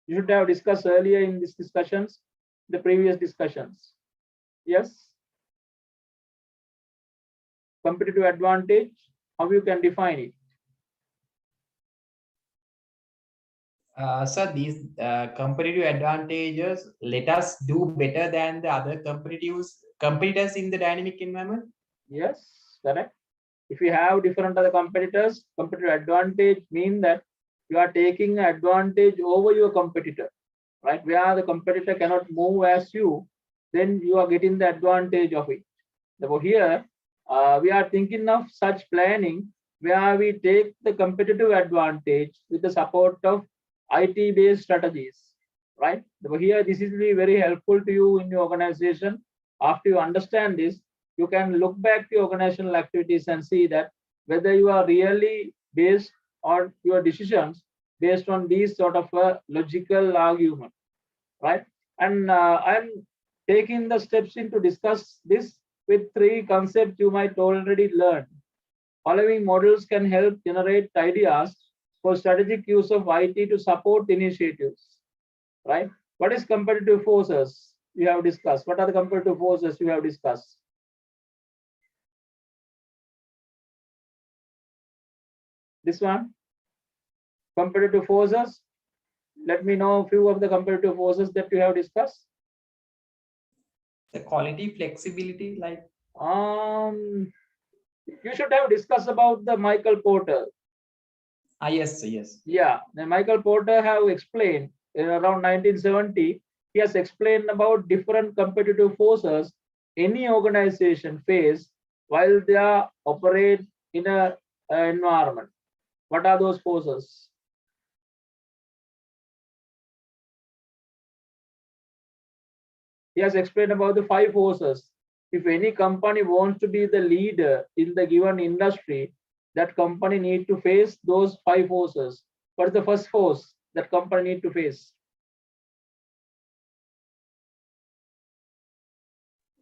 A: You should have discussed earlier in these discussions, the previous discussions. Yes? Competitive advantage, how you can define it?
B: So these competitive advantages let us do better than the other competitors in the dynamic environment?
A: Yes, correct. If you have different other competitors, competitive advantage mean that you are taking advantage over your competitor, right? Where the competitor cannot move as you, then you are getting the advantage of it. Therefore, here we are thinking of such planning where we take the competitive advantage with the support of IT-based strategies, right? Therefore, here this is really very helpful to you in your organization. After you understand this, you can look back to your organizational activities and see that whether you are really based on your decisions based on these sort of a logical argument, right? And I'm taking the steps in to discuss this with 3 concepts you might already learn. Following models can help generate ideas for strategic use of IT to support initiatives, right? What is competitive forces? you have discussed? What are the competitive forces you have discussed? This one, competitive forces. Let me know a few of the competitive forces that you have discussed.
B: The quality, flexibility, like.
A: You should have discussed about the Michael Porter.
B: Yes, yes.
A: Yeah, the Michael Porter have explained in around 1970. He has explained about different competitive forces any organization face while they are operate in a environment. What are those forces? He has explained about the 5 forces. If any company wants to be the leader in the given industry, that company need to face those 5 forces. What is the first force that company need to face?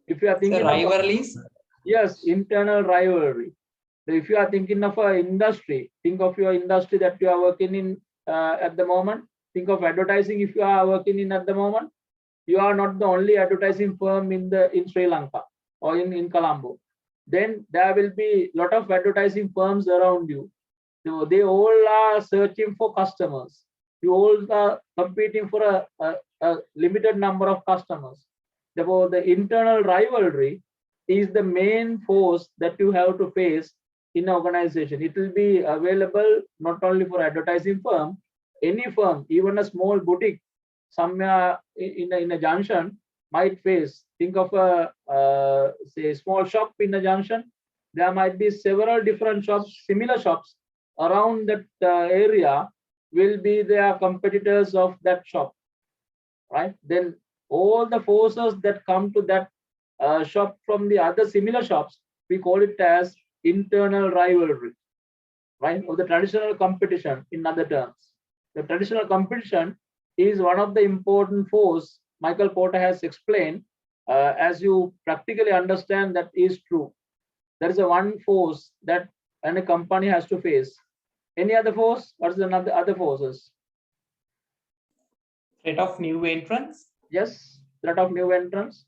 A: If you are thinking
B: The rivalries.
A: Yes, internal rivalry. So if you are thinking of an industry, think of your industry that you are working in at the moment. Think of advertising if you are working in at the moment. You are not the only advertising firm in Sri Lanka or in Colombo. Then there will be a lot of advertising firms around you. So they all are searching for customers. You all are competing for a limited number of customers. Therefore, the internal rivalry is the main force that you have to face in an organization. It will be available not only for advertising firm, any firm, even a small boutique, somewhere in a junction might face. Think of a say small shop in a junction. There might be several different shops, similar shops around that area will be their competitors of that shop, right? Then all the forces that come to that shop from the other similar shops, we call it as internal rivalry, right? Or the traditional competition in other terms. The traditional competition is one of the important force Michael Porter has explained. As you practically understand, that is true. There is a one force that any company has to face. Any other force? What is the other forces?
B: Threat of new entrants.
A: Yes, threat of new entrants.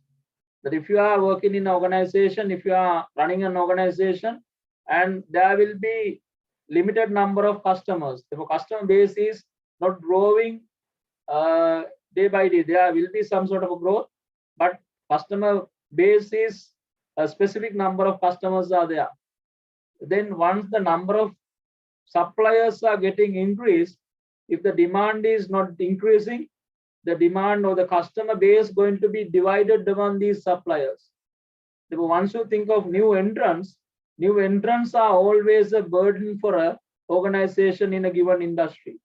A: That if you are working in an organization, if you are running an organization, and there will be limited number of customers, if a customer base is not growing day by day, there will be some sort of a growth, but customer base is a specific number of customers are there. Then once the number of suppliers are getting increased, if the demand is not increasing, the demand or the customer base going to be divided among these suppliers. So once you think of new entrants are always a burden for a organization in a given industry.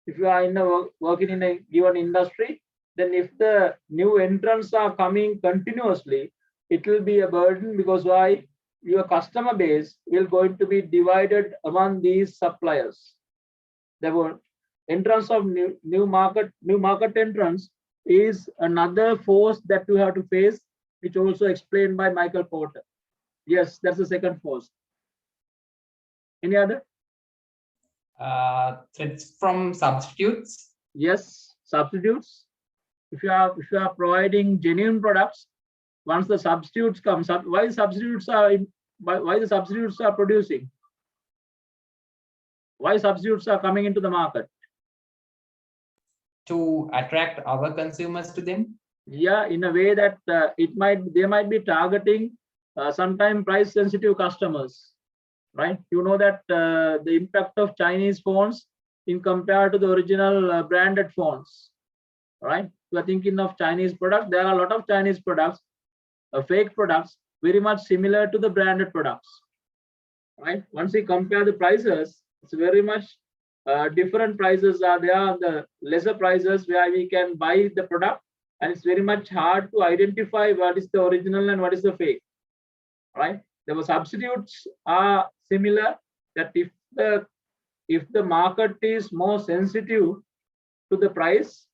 A: If you are working in a given industry, then if the new entrants are coming continuously, it will be a burden, because why? Your customer base will going to be divided among these suppliers. Therefore, entrance of new market entrance is another force that you have to face, which also explained by Michael Porter. Yes, that's the second force. Any other?
B: Threats from substitutes.
A: Yes, substitutes. If you are providing genuine products, once the substitutes come, why the substitutes are producing? Why substitutes are coming into the market?
B: To attract our consumers to them.
A: Yeah, in a way that they might be targeting sometimes price sensitive customers, right? You know that the impact of Chinese phones in compared to the original branded phones, right? You are thinking of Chinese products. There are a lot of Chinese products, fake products, very much similar to the branded products, right? Once we compare the prices, it's very much different prices are there. The lesser prices where we can buy the product, and it's very much hard to identify what is the original and what is the fake, right? The substitutes are similar, that if the market is more sensitive to the price,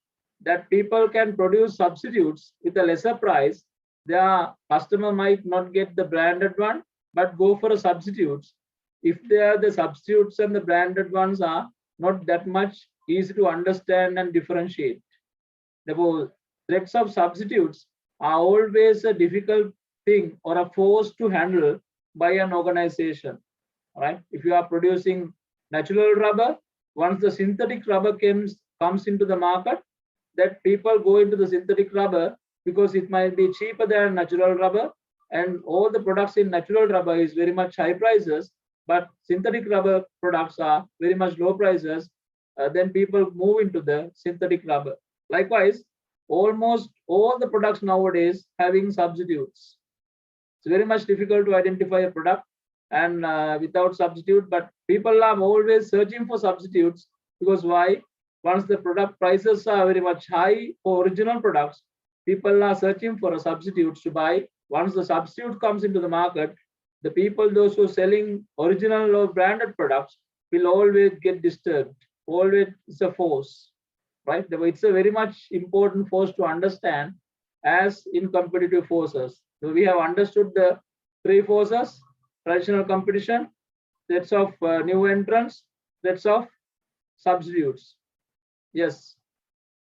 A: that people can produce substitutes with a lesser price. Their customer might not get the branded one, but go for a substitutes. If the substitutes and the branded ones are not that much easy to understand and differentiate. Therefore, threats of substitutes are always a difficult thing or a force to handle by an organization, right? If you are producing natural rubber, once the synthetic rubber comes into the market, that people go into the synthetic rubber because it might be cheaper than natural rubber, and all the products in natural rubber is very much high prices, but synthetic rubber products are very much low prices. Then people move into the synthetic rubber. Likewise, almost all the products nowadays having substitutes. It's very much difficult to identify a product and without substitute, but people are always searching for substitutes, because why? Once the product prices are very much high for original products, people are searching for a substitute to buy. Once the substitute comes into the market, the people, those who are selling original or branded products, will always get disturbed. Always it's a force, right? It's a very much important force to understand as in competitive forces. So we have understood the three forces: traditional competition, threats of new entrants, threats of substitutes. Yes.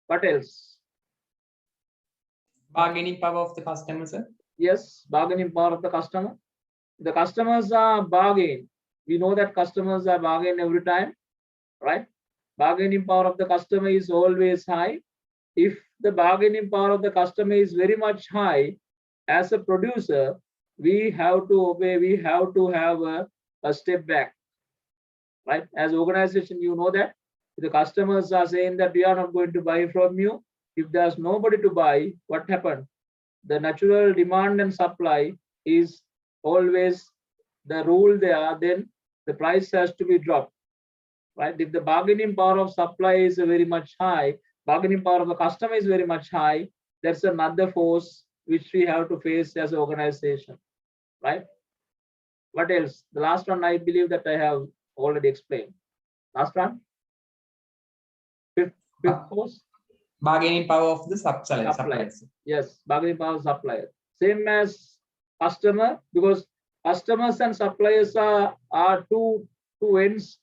A: What else?
B: Bargaining power of the customer, sir.
A: Yes, bargaining power of the customer. The customers are bargain. We know that customers are bargain every time, right? Bargaining power of the customer is always high. If the bargaining power of the customer is very much high, as a producer, we have to obey, we have to have a step back, right? As organization, you know that the customers are saying that we are not going to buy from you. If there's nobody to buy, what happened? The natural demand and supply is always the rule there, then the price has to be dropped, right? If the bargaining power of supply is very much high, bargaining power of the customer is very much high, that's another force which we have to face as an organization, right? What else? The last one, I believe that I have already explained. Last one? Fifth force?
B: Bargaining power of the suppliers.
A: Yes, bargaining power of supplier. Same as customer, because customers and suppliers are two ends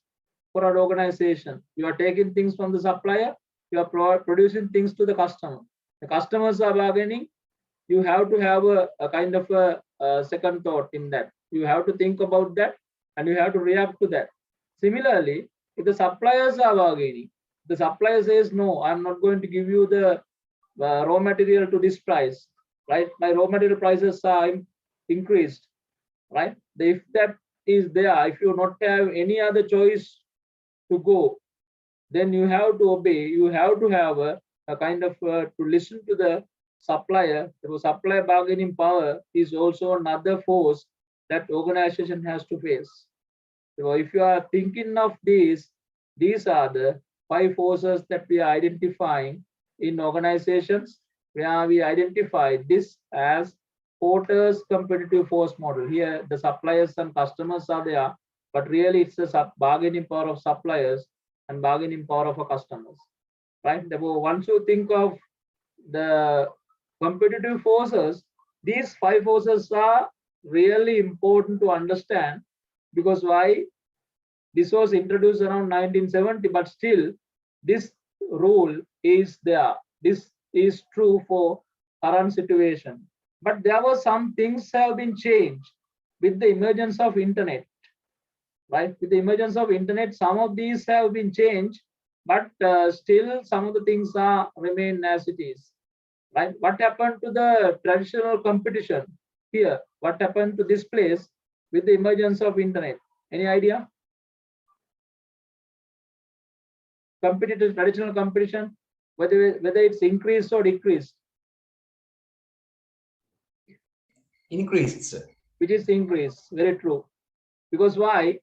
A: for an organization. You are taking things from the supplier, you are producing things to the customer. The customers are bargaining. You have to have a kind of a second thought in that. You have to think about that and you have to react to that. Similarly, if the suppliers are bargaining, the supplier says, no, I'm not going to give you the raw material to this price, right? My raw material prices are increased, right? If that is there, if you not have any other choice to go, then you have to obey. You have to have a kind of to listen to the supplier. The supplier bargaining power is also another force that organization has to face. So if you are thinking of these are the 5 forces that we are identifying in organizations, where we identify this as Porter's competitive force model. Here the suppliers and customers are there, but really it's the bargaining power of suppliers and bargaining power of our customers, right? Therefore, once you think of the competitive forces, these 5 forces are really important to understand, because why? This was introduced around 1970, but still this rule is there. This is true for current situation. But there were some things have been changed with the emergence of internet, right? With the emergence of internet, some of these have been changed, but still some of the things are remain as it is, right? What happened to the traditional competition here? What happened to this place with the emergence of internet? Any idea? Competitive traditional competition, whether it's increased or decreased?
B: Increased, sir.
A: Which is increased. Very true. Because why?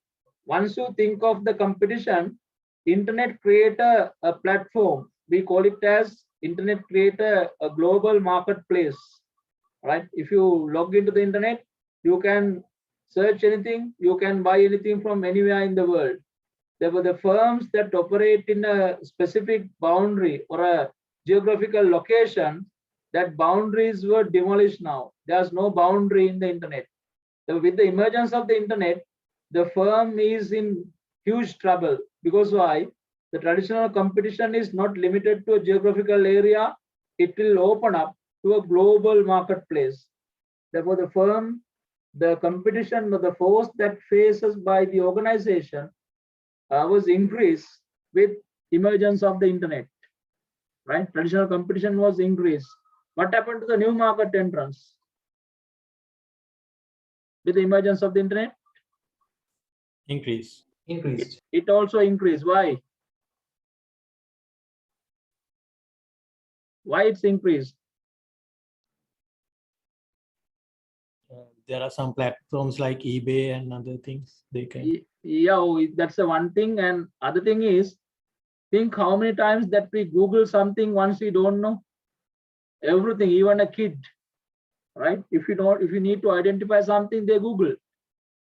A: Once you think of the competition, internet create a platform. We call it as internet create a global marketplace, right? If you log into the internet, you can search anything, you can buy anything from anywhere in the world. There were the firms that operate in a specific boundary or a geographical location. That boundaries were demolished now. There's no boundary in the internet. So with the emergence of the internet, the firm is in huge trouble. Because why? The traditional competition is not limited to a geographical area. It will open up to a global marketplace. Therefore, the firm, the competition or the force that faces by the organization was increased with emergence of the internet, right? Traditional competition was increased. What happened to the new market entrance with the emergence of the internet?
C: Increase.
B: Increased.
A: It also increased. Why? Why it's increased?
C: There are some platforms like eBay and other things they can.
A: Yeah, that's the one thing. And other thing is, think how many times that we Google something once we don't know everything, even a kid, right? If you need to identify something, they Google,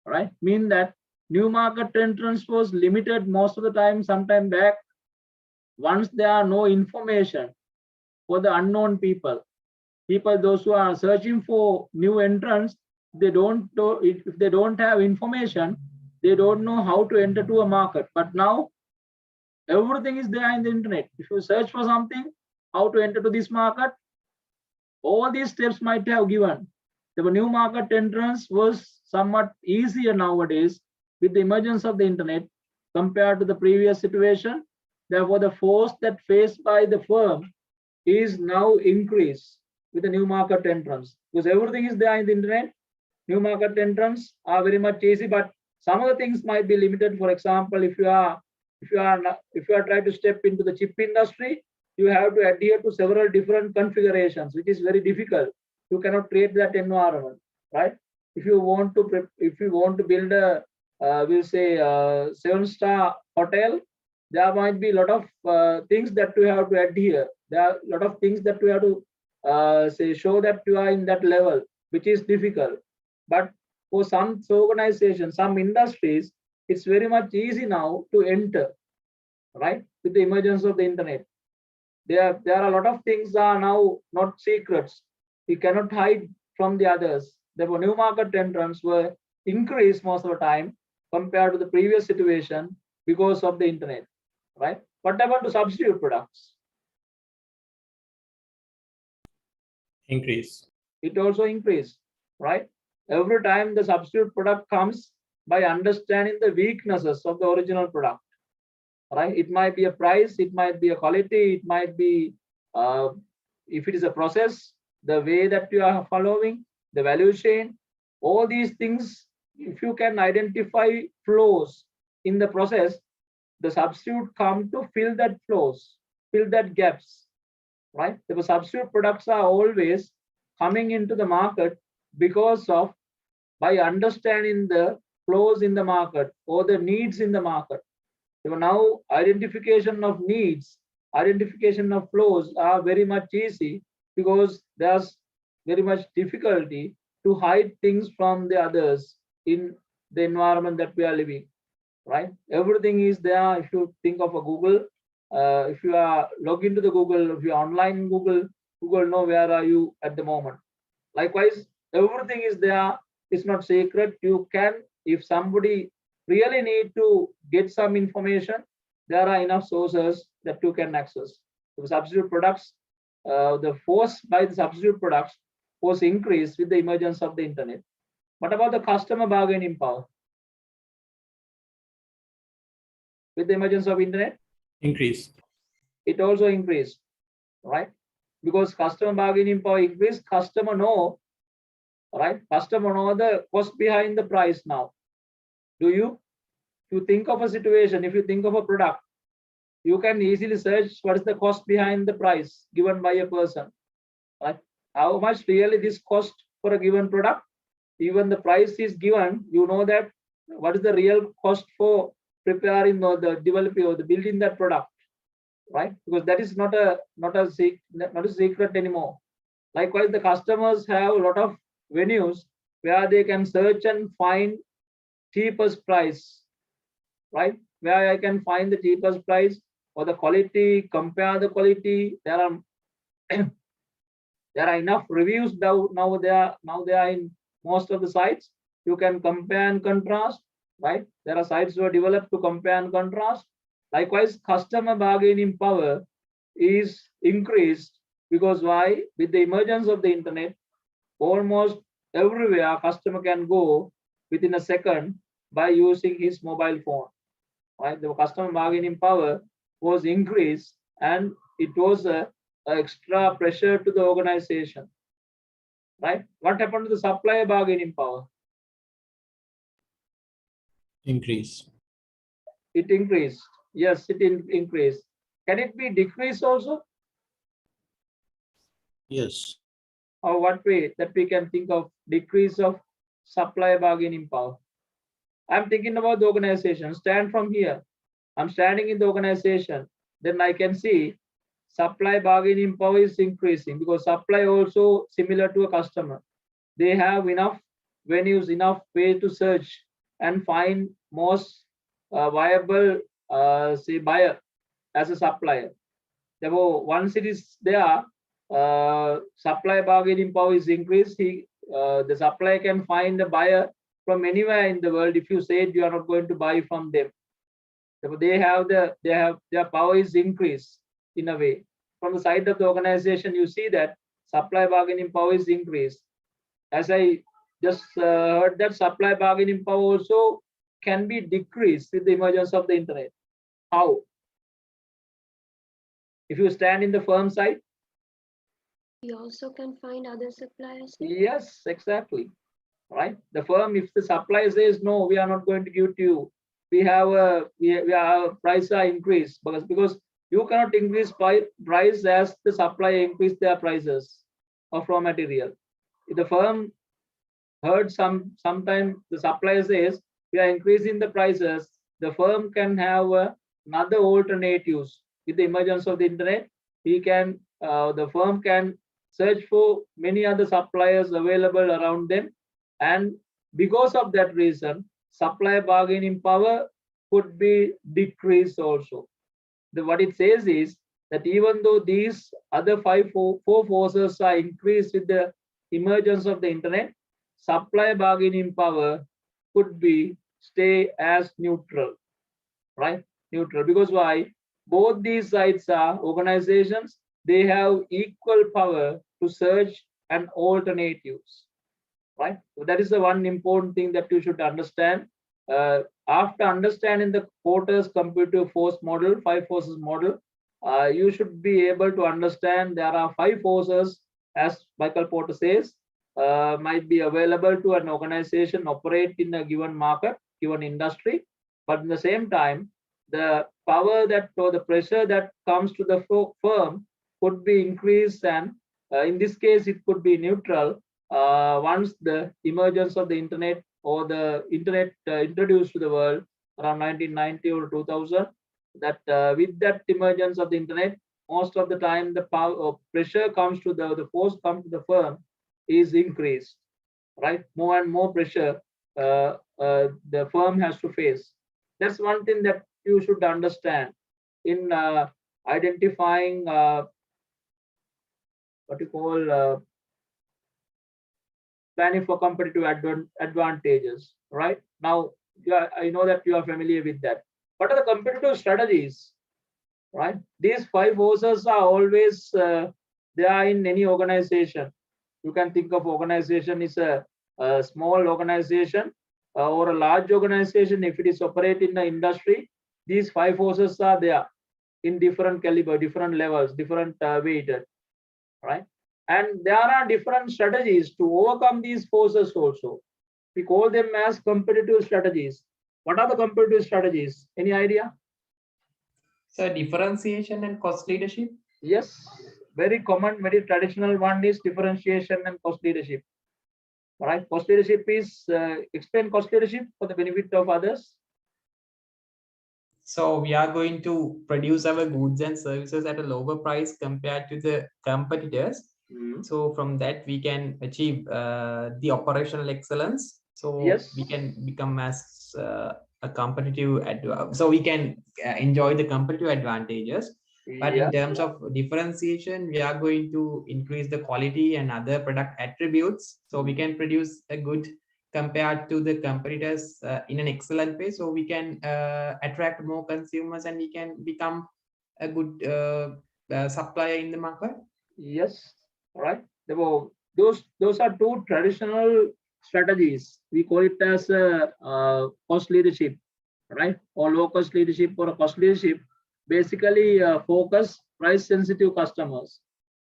A: right? Mean that new market entrance was limited most of the time, sometime back. Once there are no information for the unknown people, those who are searching for new entrants, they don't know if they don't have information, they don't know how to enter to a market. But now everything is there in the internet. If you search for something, how to enter to this market, all these steps might have given. The new market entrance was somewhat easier nowadays with the emergence of the internet compared to the previous situation. Therefore, the force that faced by the firm is now increased with the new market entrance, because everything is there in the internet. New market entrants are very much easy, but some of the things might be limited. For example, if you are trying to step into the chip industry, you have to adhere to several different configurations, which is very difficult. You cannot create that environment, right? If you want to build a we'll say 7-star hotel, there might be a lot of things that you have to adhere. There are a lot of things that you have to say show that you are in that level, which is difficult. But for some organizations, some industries, it's very much easy now to enter, right? With the emergence of the internet, there are a lot of things are now not secrets. We cannot hide from the others. Therefore, new market entrants were increased most of the time compared to the previous situation because of the internet, right? What about the substitute products?
C: Increase.
A: It also increased, right? Every time the substitute product comes by understanding the weaknesses of the original product, right? It might be a price, it might be a quality, it might be if it is a process, the way that you are following, the value chain, all these things. If you can identify flaws in the process, the substitute come to fill that flaws, fill that gaps, right? The substitute products are always coming into the market because of by understanding the flows in the market or the needs in the market. So now identification of needs, identification of flows are very much easy because there's very much difficulty to hide things from the others in the environment that we are living, right? Everything is there. If you think of a Google, if you are log into the Google, if you're online in Google, Google know where are you at the moment. Likewise, everything is there. It's not secret. You can, if somebody really need to get some information, there are enough sources that you can access. The substitute products, the force by the substitute products was increased with the emergence of the internet. What about the customer bargaining power? With the emergence of internet?
C: Increase.
A: It also increased, right? Because customer bargaining power increased, customer know, right? Customer know the cost behind the price now. Do you? If you think of a situation, if you think of a product, you can easily search what is the cost behind the price given by a person, right? How much really this cost for a given product? Even the price is given, you know that what is the real cost for preparing or the developing or the building that product, right? Because that is not a secret anymore. Likewise, the customers have a lot of venues where they can search and find cheapest price, right? Where I can find the cheapest price or the quality, compare the quality. There are there are enough reviews now they are in most of the sites. You can compare and contrast, right? There are sites who are developed to compare and contrast. Likewise, customer bargaining power is increased Because why? With the emergence of the internet, almost everywhere a customer can go within a second by using his mobile phone. Right? The customer bargaining power was increased, and it was a extra pressure to the organization. Right? What happened to the supplier bargaining power?
C: Increase.
A: It increased. Yes, it increased. Can it be decreased also?
C: Yes.
A: Or what way that we can think of decrease of supplier bargaining power? I'm thinking about the organization. Stand from here. I'm standing in the organization. Then I can see supply bargaining power is increasing because supply also similar to a customer. They have enough venues, enough way to search and find most viable say buyer as a supplier. Therefore, once it is there, supply bargaining power is increased. The supplier can find a buyer from anywhere in the world. If you say you are not going to buy from them, therefore their power is increased in a way. From the side of the organization, you see that supply bargaining power is increased. As I just heard that supply bargaining power also can be decreased with the emergence of the internet. How? If you stand in the firm side,
E: We also can find other suppliers.
A: yes, exactly. Right? The firm, if the supplier says no, we are not going to give to you. We have a price are increased because you cannot increase price as the supplier increase their prices of raw material. If the firm heard sometime the supplier says we are increasing the prices, the firm can have another alternatives. With the emergence of the internet, the firm can search for many other suppliers available around them, and because of that reason, supply bargaining power could be decreased also. What it says is that even though these other four forces are increased with the emergence of the internet, supply bargaining power could be stay as neutral, right? Neutral, because why? Both these sides are organizations, they have equal power to search and alternatives, right? So that is the one important thing that you should understand. After understanding the Porter's computer force model, 5 forces model, you should be able to understand there are 5 forces, as Michael Porter says, might be available to an organization operate in a given market, given industry, but at the same time, the power that or the pressure that comes to the firm could be increased, and in this case, it could be neutral once the emergence of the internet or the internet introduced to the world around 1990 or 2000, that with that emergence of the internet, most of the time the power or pressure comes to the force comes to the firm is increased, right? More and more pressure the firm has to face. That's one thing that you should understand in identifying what you call planning for competitive advantages, right? Now, I know that you are familiar with that. What are the competitive strategies, right? These 5 forces are always there in any organization. You can think of organization is a small organization or a large organization. If it is operate in the industry, these 5 forces are there in different caliber, different levels, different weighted, right? And there are different strategies to overcome these forces also. We call them as competitive strategies. What are the competitive strategies? Any idea?
B: So differentiation and cost leadership?
A: Yes, very common, very traditional one is differentiation and cost leadership. All right, cost leadership is, explain cost leadership for the benefit of others.
B: So we are going to produce our goods and services at a lower price compared to the competitors. So from that we can achieve the operational excellence. So
A: Yes,
B: we can become as a competitive, so we can enjoy the competitive advantages. But in terms of differentiation, we are going to increase the quality and other product attributes. So we can produce a good compared to the competitors in an excellent way. So we can attract more consumers and we can become a good supplier in the market.
A: Yes, all right. Those are two traditional strategies. We call it as cost leadership, right? Or low cost leadership or a cost leadership. Basically, focus price sensitive customers,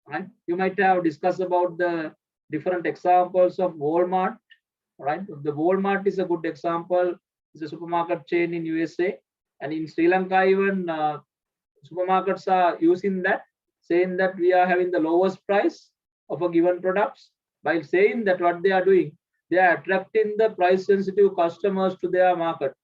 A: right? You might have discussed about the different examples of Walmart, right? The Walmart is a good example. It's a supermarket chain in USA, and in Sri Lanka even supermarkets are using that, saying that we are having the lowest price of a given products. By saying that, what they are doing, they are attracting the price sensitive customers to their market,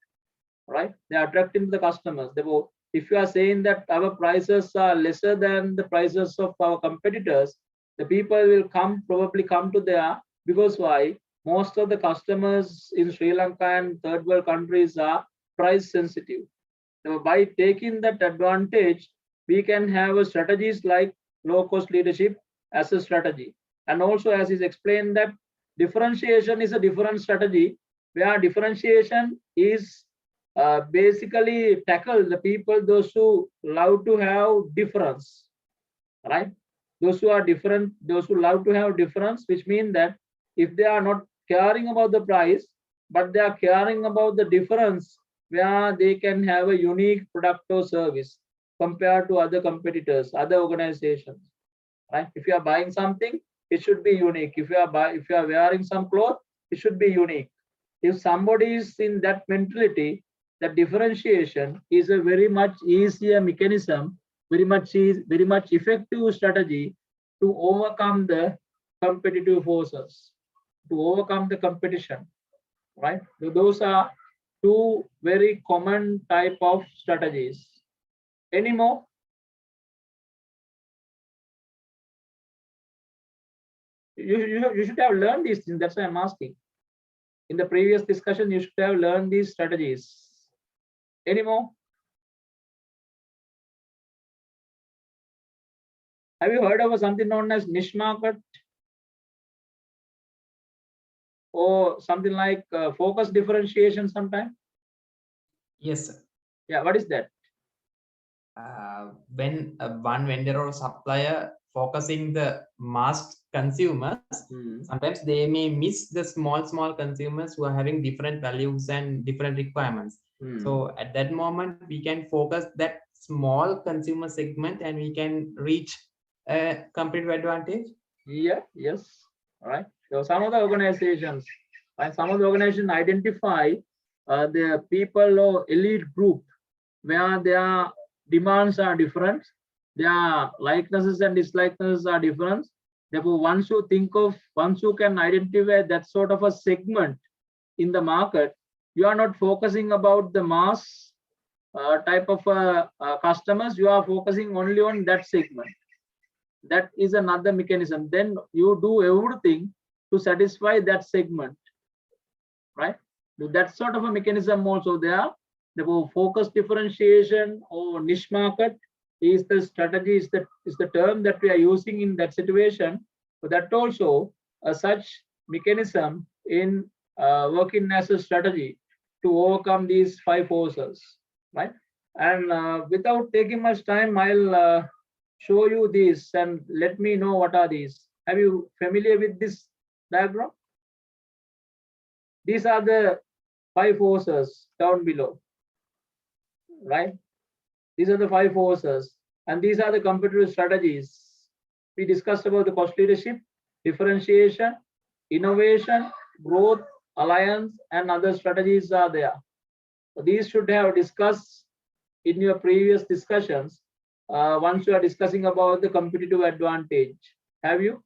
A: right? They are attracting the customers. Therefore, if you are saying that our prices are lesser than the prices of our competitors, the people will probably come to there, because why? Most of the customers in Sri Lanka and third world countries are price sensitive. So by taking that advantage, we can have a strategies like low cost leadership as a strategy. And also, as is explained, that differentiation is a different strategy, where differentiation is basically tackle the people, those who love to have difference, right? Those who are different, those who love to have difference, which mean that if they are not caring about the price, but they are caring about the difference, where they can have a unique product or service compared to other competitors, other organizations, right? If you are buying something, it should be unique. If you are wearing some clothes, it should be unique. If somebody is in that mentality, that differentiation is a very much easier mechanism, very much effective strategy to overcome the competitive forces, to overcome the competition, right? So those are two very common type of strategies. Any more? You should have learned these things. That's why I'm asking. In the previous discussion, you should have learned these strategies. Any more? Have you heard of something known as niche market, or something like focus differentiation sometime?
B: Yes, sir.
A: Yeah, what is that?
B: When one vendor or supplier focusing the mass consumers, sometimes they may miss the small consumers who are having different values and different requirements. So at that moment, we can focus that small consumer segment and we can reach a competitive advantage.
A: Yeah, yes, all right. So some of the organizations, and some of the organizations identify the people or elite group where their demands are different, their likenesses and dislikenesses are different. Therefore, once you can identify that sort of a segment in the market, you are not focusing about the mass type of customers. You are focusing only on that segment. That is another mechanism. Then you do everything to satisfy that segment, right? That sort of a mechanism also there. The focus differentiation or niche market is the strategy, is the term that we are using in that situation. But that also such mechanism in working as a strategy to overcome these five forces, right? And without taking much time, I'll show you this and let me know what are these. Are you familiar with this diagram? These are the five forces down below, right? These are the five forces, and these are the competitive strategies. We discussed about the cost leadership, differentiation, innovation, growth, alliance, and other strategies are there. So these should have discussed in your previous discussions once you are discussing about the competitive advantage. Have you?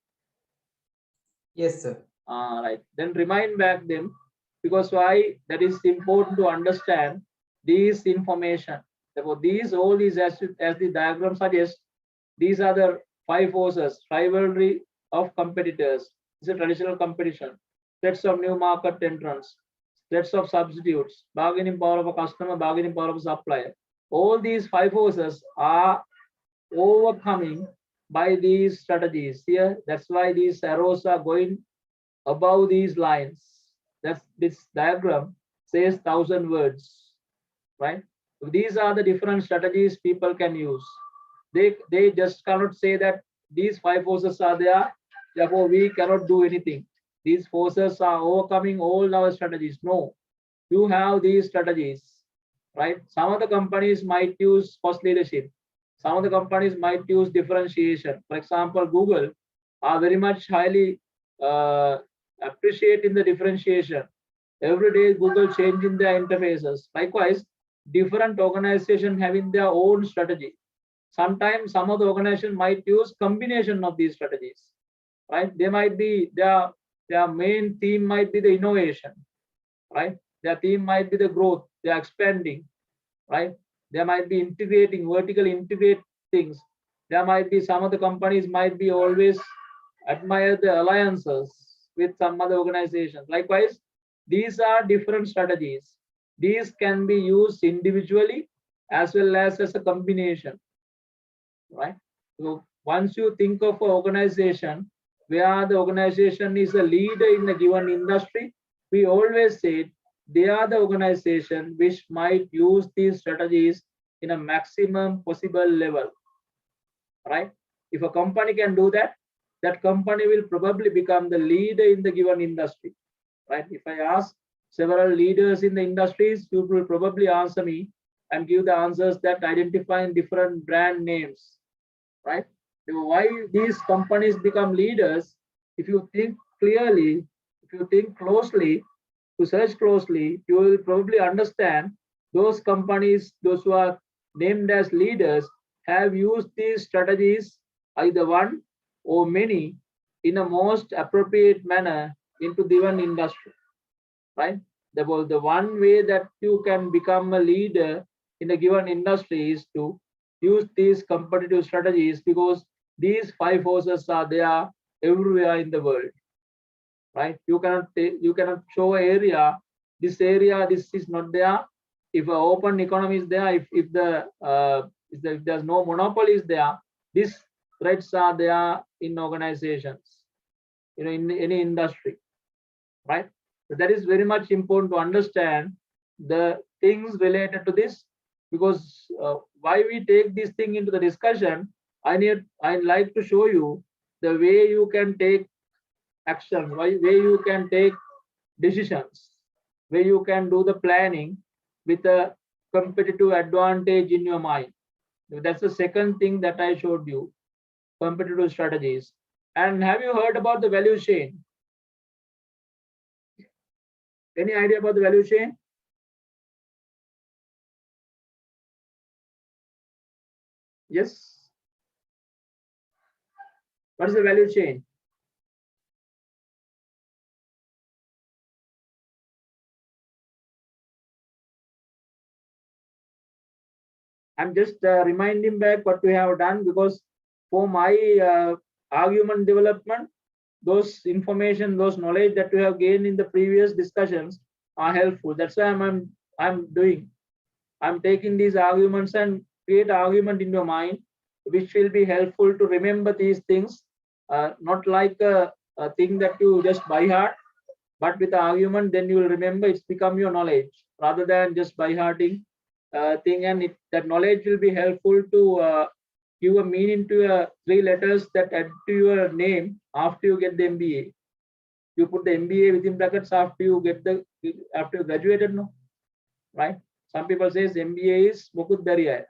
B: Yes, sir.
A: Right. Then remind back them, because why that is important to understand these information. Therefore, all these, as the diagram suggests, these are the five forces: rivalry of competitors. It's a traditional competition. Threats of new market entrants, threats of substitutes, bargaining power of a customer, bargaining power of a supplier. All these five forces are overcoming by these strategies here. That's why these arrows are going above these lines. That's this diagram says 1,000 words, right? So these are the different strategies people can use. They just cannot say that these five forces are there, therefore we cannot do anything. These forces are overcoming all our strategies. No, you have these strategies, right? Some of the companies might use cost leadership. Some of the companies might use differentiation. For example, Google are very much highly appreciating the differentiation. Every day Google changing their interfaces. Likewise, different organizations having their own strategy. Sometimes some of the organization might use combination of these strategies, right? They might be their main theme might be the innovation, right? Their theme might be the growth, they are expanding, right? There might be integrating, vertically integrate things. There might be some of the companies might be always admire the alliances with some other organizations. Likewise, these are different strategies. These can be used individually as well as a combination, right? So once you think of an organization where the organization is a leader in a given industry, we always say they are the organization which might use these strategies in a maximum possible level, right? If a company can do that, that company will probably become the leader in the given industry, right? If I ask several leaders in the industries, you will probably answer me and give the answers that identifying different brand names, right? Why these companies become leaders? If you think clearly, if you think closely, to search closely, you will probably understand those companies, those who are named as leaders, have used these strategies, either one or many, in a most appropriate manner into given industry, right? The one way that you can become a leader in a given industry is to use these competitive strategies, because these five forces are there everywhere in the world, right? You cannot show area, this is not there. If an open economy is there, if there's no monopolies there, these threats are there in organizations, in any industry, right? So that is very much important to understand the things related to this, because why we take this thing into the discussion, I'd like to show you the way you can take action, way you can take decisions, where you can do the planning with a competitive advantage in your mind. That's the second thing that I showed you, competitive strategies. And have you heard about the value chain? Any idea about the value chain? Yes. What is the value chain? I'm just reminding back what we have done, because for my argument development, those information, those knowledge that we have gained in the previous discussions are helpful. That's why I'm taking these arguments and create argument in your mind, which will be helpful to remember these things, not like a thing that you just by heart, but with the argument, then you will remember. It's become your knowledge rather than just by hearting thing, and that knowledge will be helpful to give a meaning to 3 letters that add to your name after you get the MBA. You put the MBA within brackets after you graduated, no, right? Some people says MBA is Mukut Dariya.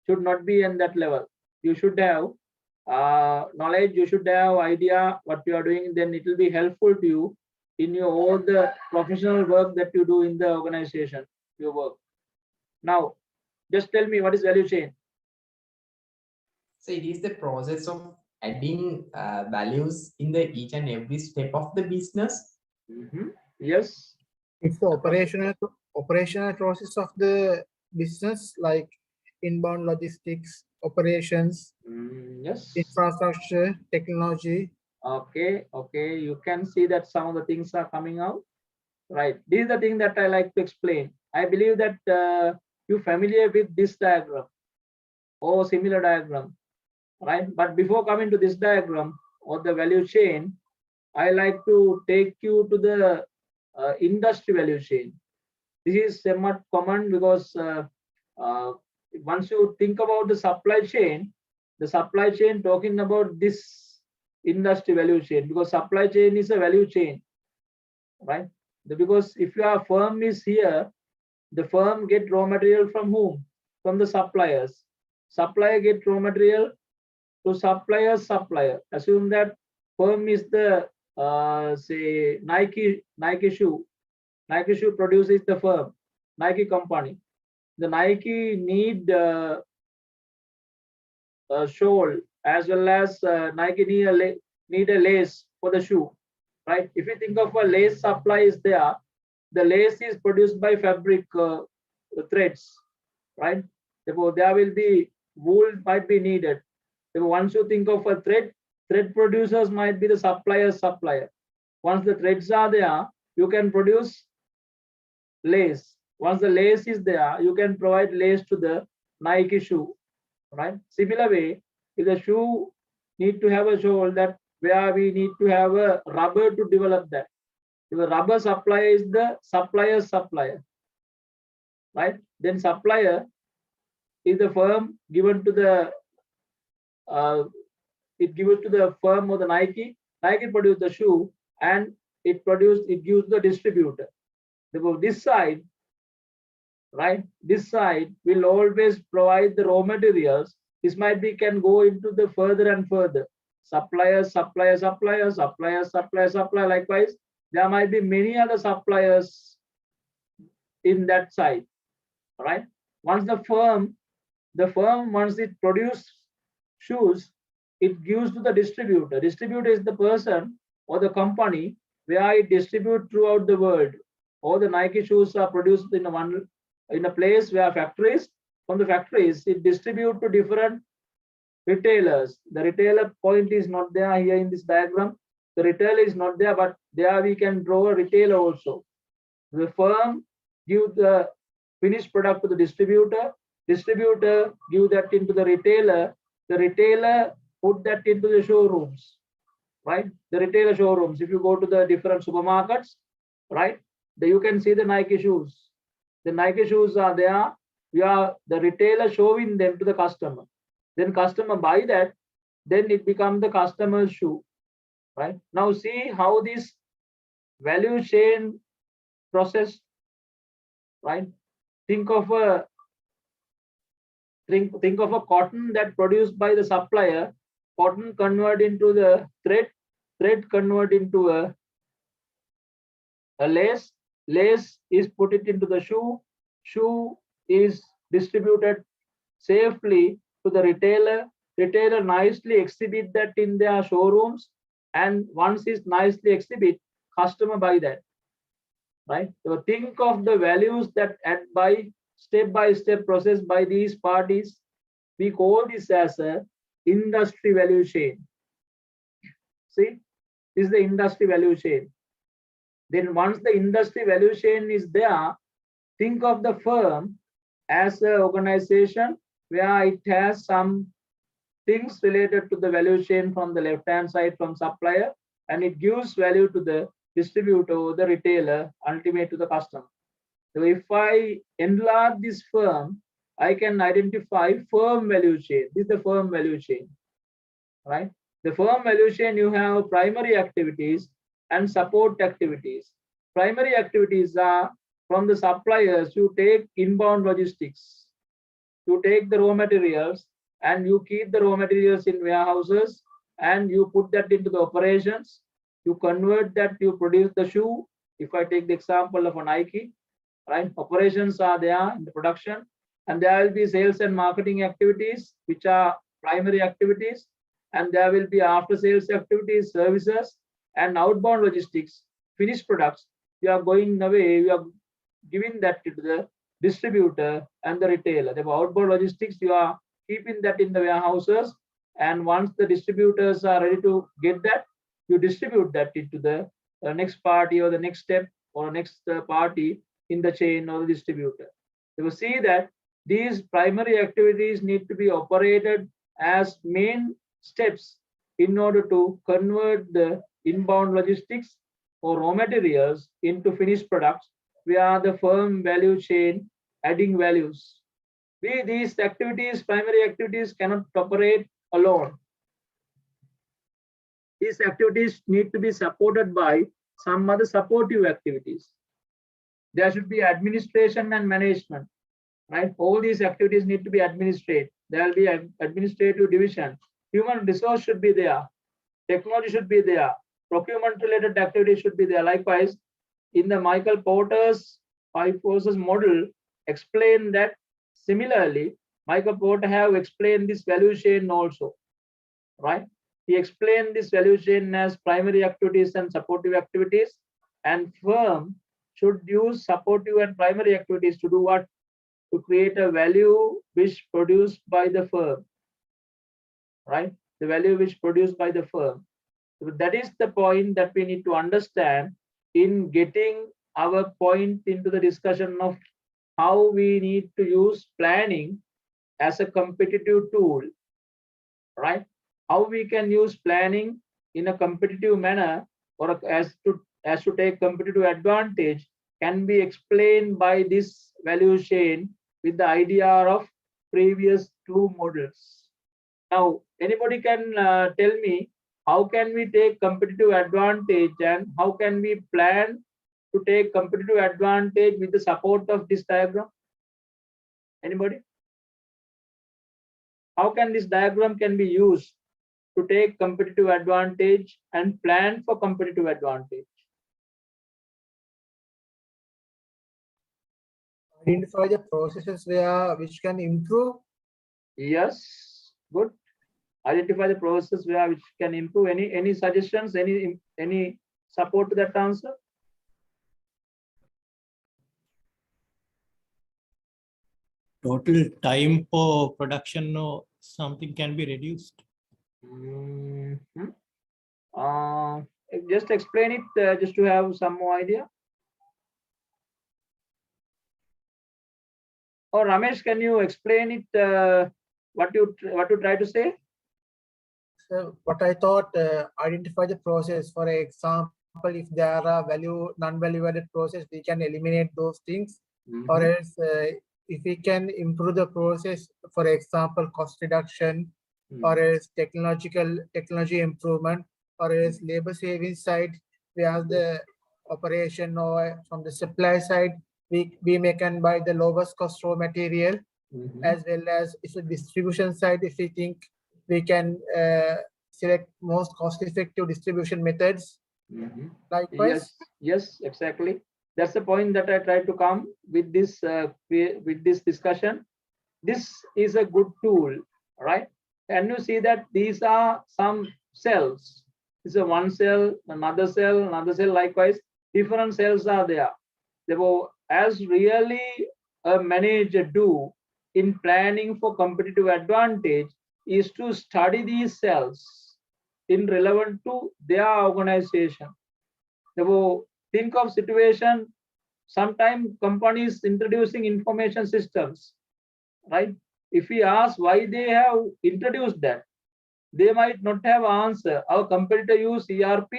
A: Should not be in that level. You should have knowledge, you should have idea what you are doing, then it will be helpful to you in your all the professional work that you do in the organization, your work. Now, just tell me, what is value chain?
B: So it is the process of adding values in the each and every step of the business.
A: Yes.
F: It's the operational process of the business, like inbound logistics, operations,
A: Yes.
F: infrastructure, technology.
A: Okay. You can see that some of the things are coming out. Right. This is the thing that I like to explain. I believe that you're familiar with this diagram or similar diagram, right? But before coming to this diagram or the value chain, I like to take you to the industry value chain. This is somewhat common because once you think about the supply chain, The supply chain talking about this industry value chain, because supply chain is a value chain, right? Because if your firm is here, the firm get raw material from whom? From the suppliers. Supplier get raw material to supplier. Assume that firm is the say Nike shoe. Nike shoe produces the firm, Nike company. The Nike need a sole as well as Nike need a lace for the shoe, right? If you think of a lace supply is there, the lace is produced by fabric threads, right? Therefore, there will be wool might be needed. Therefore, once you think of a thread producers might be the supplier. Once the threads are there, you can produce lace. Once the lace is there, you can provide lace to the Nike shoe, right? Similar way, if the shoe need to have a sole, that where we need to have a rubber to develop that. If the rubber supplier is the supplier, right? Then supplier is the firm given to the it gives to the firm or the Nike. Nike produce the shoe and it gives the distributor. Therefore, this side, right? This side will always provide the raw materials. This might be can go into the further and further. Supplier. Likewise, there might be many other suppliers in that side, right? Once the firm once it produces shoes, it gives to the distributor. Distributor is the person or the company where it distributes throughout the world. All the Nike shoes are produced in a place where factories, from the factories, it distributes to different retailers. The retailer point is not there here in this diagram. The retailer is not there, but there we can draw a retailer also. The firm give the finished product to the distributor. Distributor give that into the retailer. The retailer put that into the showrooms, right? The retailer showrooms. If you go to the different supermarkets, right, there you can see the Nike shoes. The Nike shoes are there. We are the retailer showing them to the customer. Then customer buy that. Then it becomes the customer's shoe, right? Now see how this value chain process, right? Think of a cotton that produced by the supplier. Cotton convert into the thread convert into a lace. Lace is put it into the shoe. Shoe is distributed safely to the retailer. Retailer nicely exhibit that in their showrooms, and once it's nicely exhibit, customer buy that, right? So think of the values that add by step process by these parties. We call this as a industry value chain. See, this is the industry value chain. Then once the industry value chain is there, think of the firm as an organization where it has some things related to the value chain from the left hand side from supplier, and it gives value to the distributor, the retailer, ultimate to the customer. So if I enlarge this firm, I can identify firm value chain. This is the firm value chain, right? The firm value chain, you have primary activities and support activities. Primary activities are from the suppliers. You take inbound logistics. You take the raw materials and you keep the raw materials in warehouses and you put that into the operations. You convert that, you produce the shoe. If I take the example of a Nike, right? Operations are there in the production, and there will be sales and marketing activities, which are primary activities, and there will be after sales activities, services, and outbound logistics, finished products. You are going away, you are giving that to the distributor and the retailer. The outbound logistics, you are keeping that in the warehouses, and once the distributors are ready to get that, you distribute that into the next party or the next step or next party in the chain or the distributor. You will see that these primary activities need to be operated as main steps in order to convert the inbound logistics or raw materials into finished products via the firm value chain adding values. These activities, primary activities, cannot operate alone. These activities need to be supported by some other supportive activities. There should be administration and management, right? All these activities need to be administrated. There will be an administrative division. Human resource should be there. Technology should be there. Procurement related activities should be there. Likewise, in the Michael Porter's 5 forces model, explain that similarly, Michael Porter have explained this value chain also, right? He explained this value chain as primary activities and supportive activities, and firm should use supportive and primary activities to do what? To create a value which produced by the firm, right? The value which produced by the firm. So that is the point that we need to understand in getting our point into the discussion of how we need to use planning as a competitive tool, right? How we can use planning in a competitive manner or as to take competitive advantage can be explained by this value chain with the idea of previous 2 models. Now, anybody can tell me how can we take competitive advantage and how can we plan to take competitive advantage with the support of this diagram? Anybody? How can this diagram can be used to take competitive advantage and plan for competitive advantage?
F: Identify the processes which can improve.
A: Yes, good. Identify the process where which can improve. Any suggestions? Any support to that answer?
C: Total time for production or something can be reduced.
A: Just explain it just to have some more idea. Or Ramesh, can you explain it? What you try to say?
F: So what I thought, identify the process. For example, if there are non-value added process, we can eliminate those things. Or else, if we can improve the process, for example, cost reduction, or else technology improvement, or else labor saving side, whereas the operation or from the supply side, we may can buy the lowest cost raw material, as well as it's a distribution side. If we think we can select most cost-effective distribution methods. Likewise.
A: Yes, exactly. That's the point that I tried to come with this discussion. This is a good tool, right? And you see that these are some cells. This is a one cell, another cell, likewise. Different cells are there. Therefore, as really a manager do in planning for competitive advantage is to study these cells in relevant to their organization. Therefore, think of situation, sometimes companies introducing information systems, right? If we ask why they have introduced that, they might not have answer. Our competitor use ERP,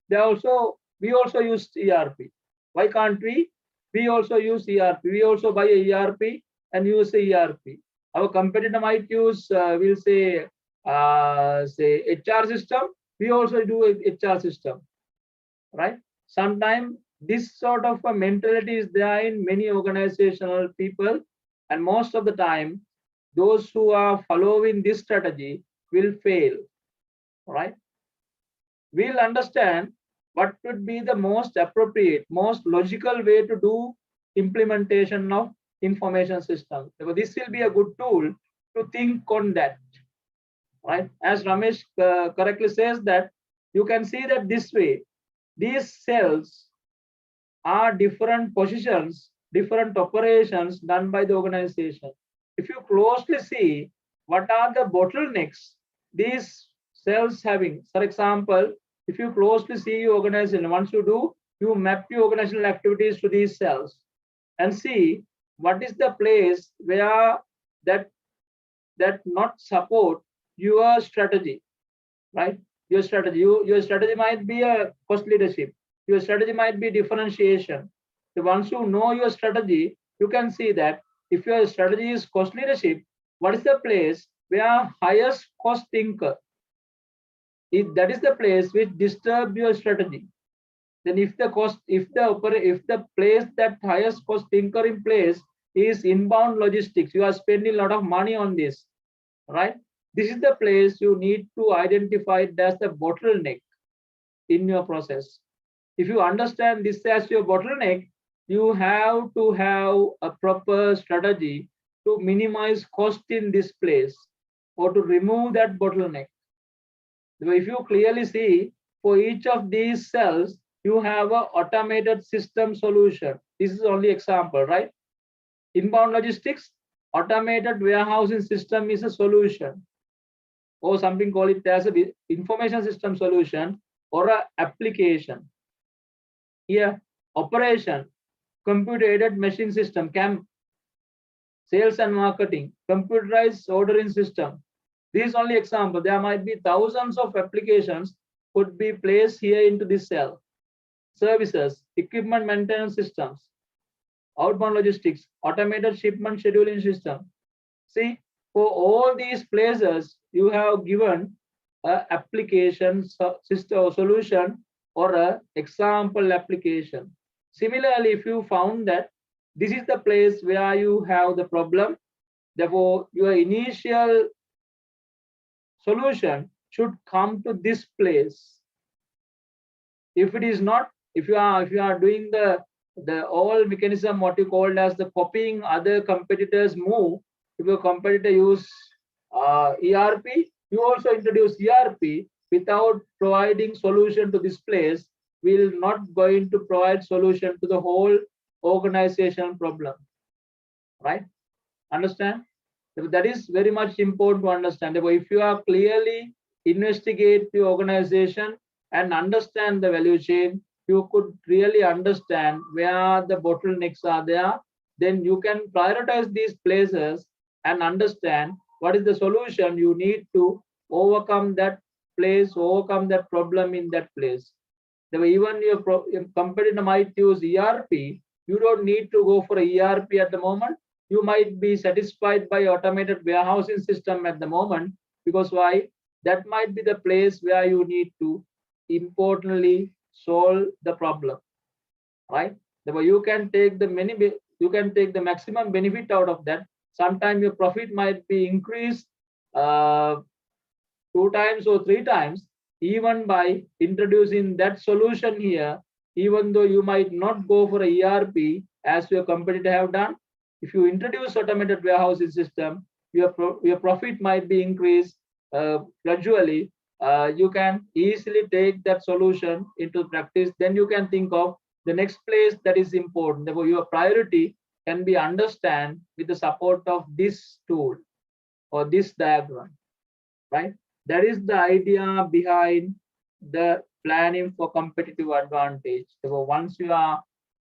A: we also use ERP. Why can't we? We also use ERP. We also buy a ERP and use a ERP. Our competitor might use, we'll say HR system. We also do a HR system, right? Sometimes this sort of a mentality is there in many organizational people, and most of the time, those who are following this strategy will fail, right? We'll understand what would be the most appropriate, most logical way to do implementation of information system. So this will be a good tool to think on that, right? As Ramesh correctly says that you can see that this way, these cells are different positions, different operations done by the organization. If you closely see what are the bottlenecks these cells having, for example, if you closely see your organization, once you do, you map your organizational activities to these cells and see what is the place where that not support your strategy, right? Your strategy might be a cost leadership. Your strategy might be differentiation. So once you know your strategy, you can see that if your strategy is cost leadership, what is the place where highest cost incur. If that is the place which disturb your strategy, then if the place that highest cost incur in place is inbound logistics, you are spending a lot of money on this, right? This is the place you need to identify it as the bottleneck in your process. If you understand this as your bottleneck, you have to have a proper strategy to minimize cost in this place or to remove that bottleneck. If you clearly see, for each of these cells, you have an automated system solution. This is only example, right? Inbound logistics, automated warehousing system is a solution, or something call it as a information system solution or a application. Here, operation, computer-aided machine system, CAM, sales and marketing, computerized ordering system. This is only example. There might be thousands of applications could be placed here into this cell. Services, equipment maintenance systems, outbound logistics, automated shipment scheduling system. See, for all these places, you have given a application system or solution or a example application. Similarly, if you found that this is the place where you have the problem, therefore your initial solution should come to this place. If it is not, if you are doing the all mechanism, what you called as the copying other competitors move, if your competitor use ERP, you also introduce ERP without providing solution to this place, will not going to provide solution to the whole organizational problem, right? Understand? That is very much important to understand. If you are clearly investigate the organization and understand the value chain, you could really understand where the bottlenecks are there. Then you can prioritize these places and understand what is the solution you need to overcome that place, overcome that problem in that place. Even your competitor might use ERP, you don't need to go for a ERP at the moment. You might be satisfied by automated warehousing system at the moment, because why? That might be the place where you need to importantly solve the problem, right? You can take the maximum benefit out of that. Sometimes your profit might be increased 2 times or 3 times, even by introducing that solution here, even though you might not go for a ERP as your competitor have done. If you introduce automated warehousing system, your profit might be increased gradually. You can easily take that solution into practice. Then you can think of the next place that is important. Therefore, your priority can be understand with the support of this tool or this diagram, right? That is the idea behind the planning for competitive advantage. Therefore, once you are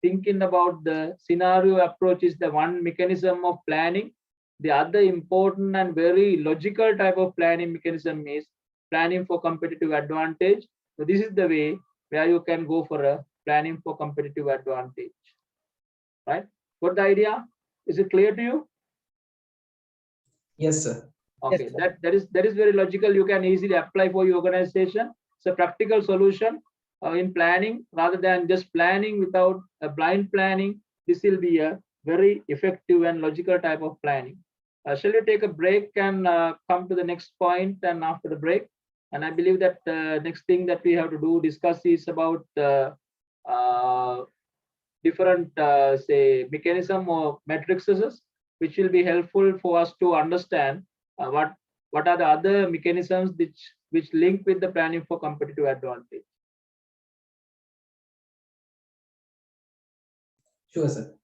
A: thinking about the scenario approach is the one mechanism of planning. The other important and very logical type of planning mechanism is planning for competitive advantage. So this is the way where you can go for a planning for competitive advantage, right? Got the idea? Is it clear to you?
B: Yes, sir.
A: Okay,
F: Yes,
A: that is very logical. You can easily apply for your organization. It's a practical solution in planning, rather than just planning without a blind planning. This will be a very effective and logical type of planning. Shall we take a break and come to the next point, and after the break? And I believe that the next thing that we have to discuss is about different say mechanism or matrices, which will be helpful for us to understand what are the other mechanisms which link with the planning for competitive advantage.
B: Sure, sir.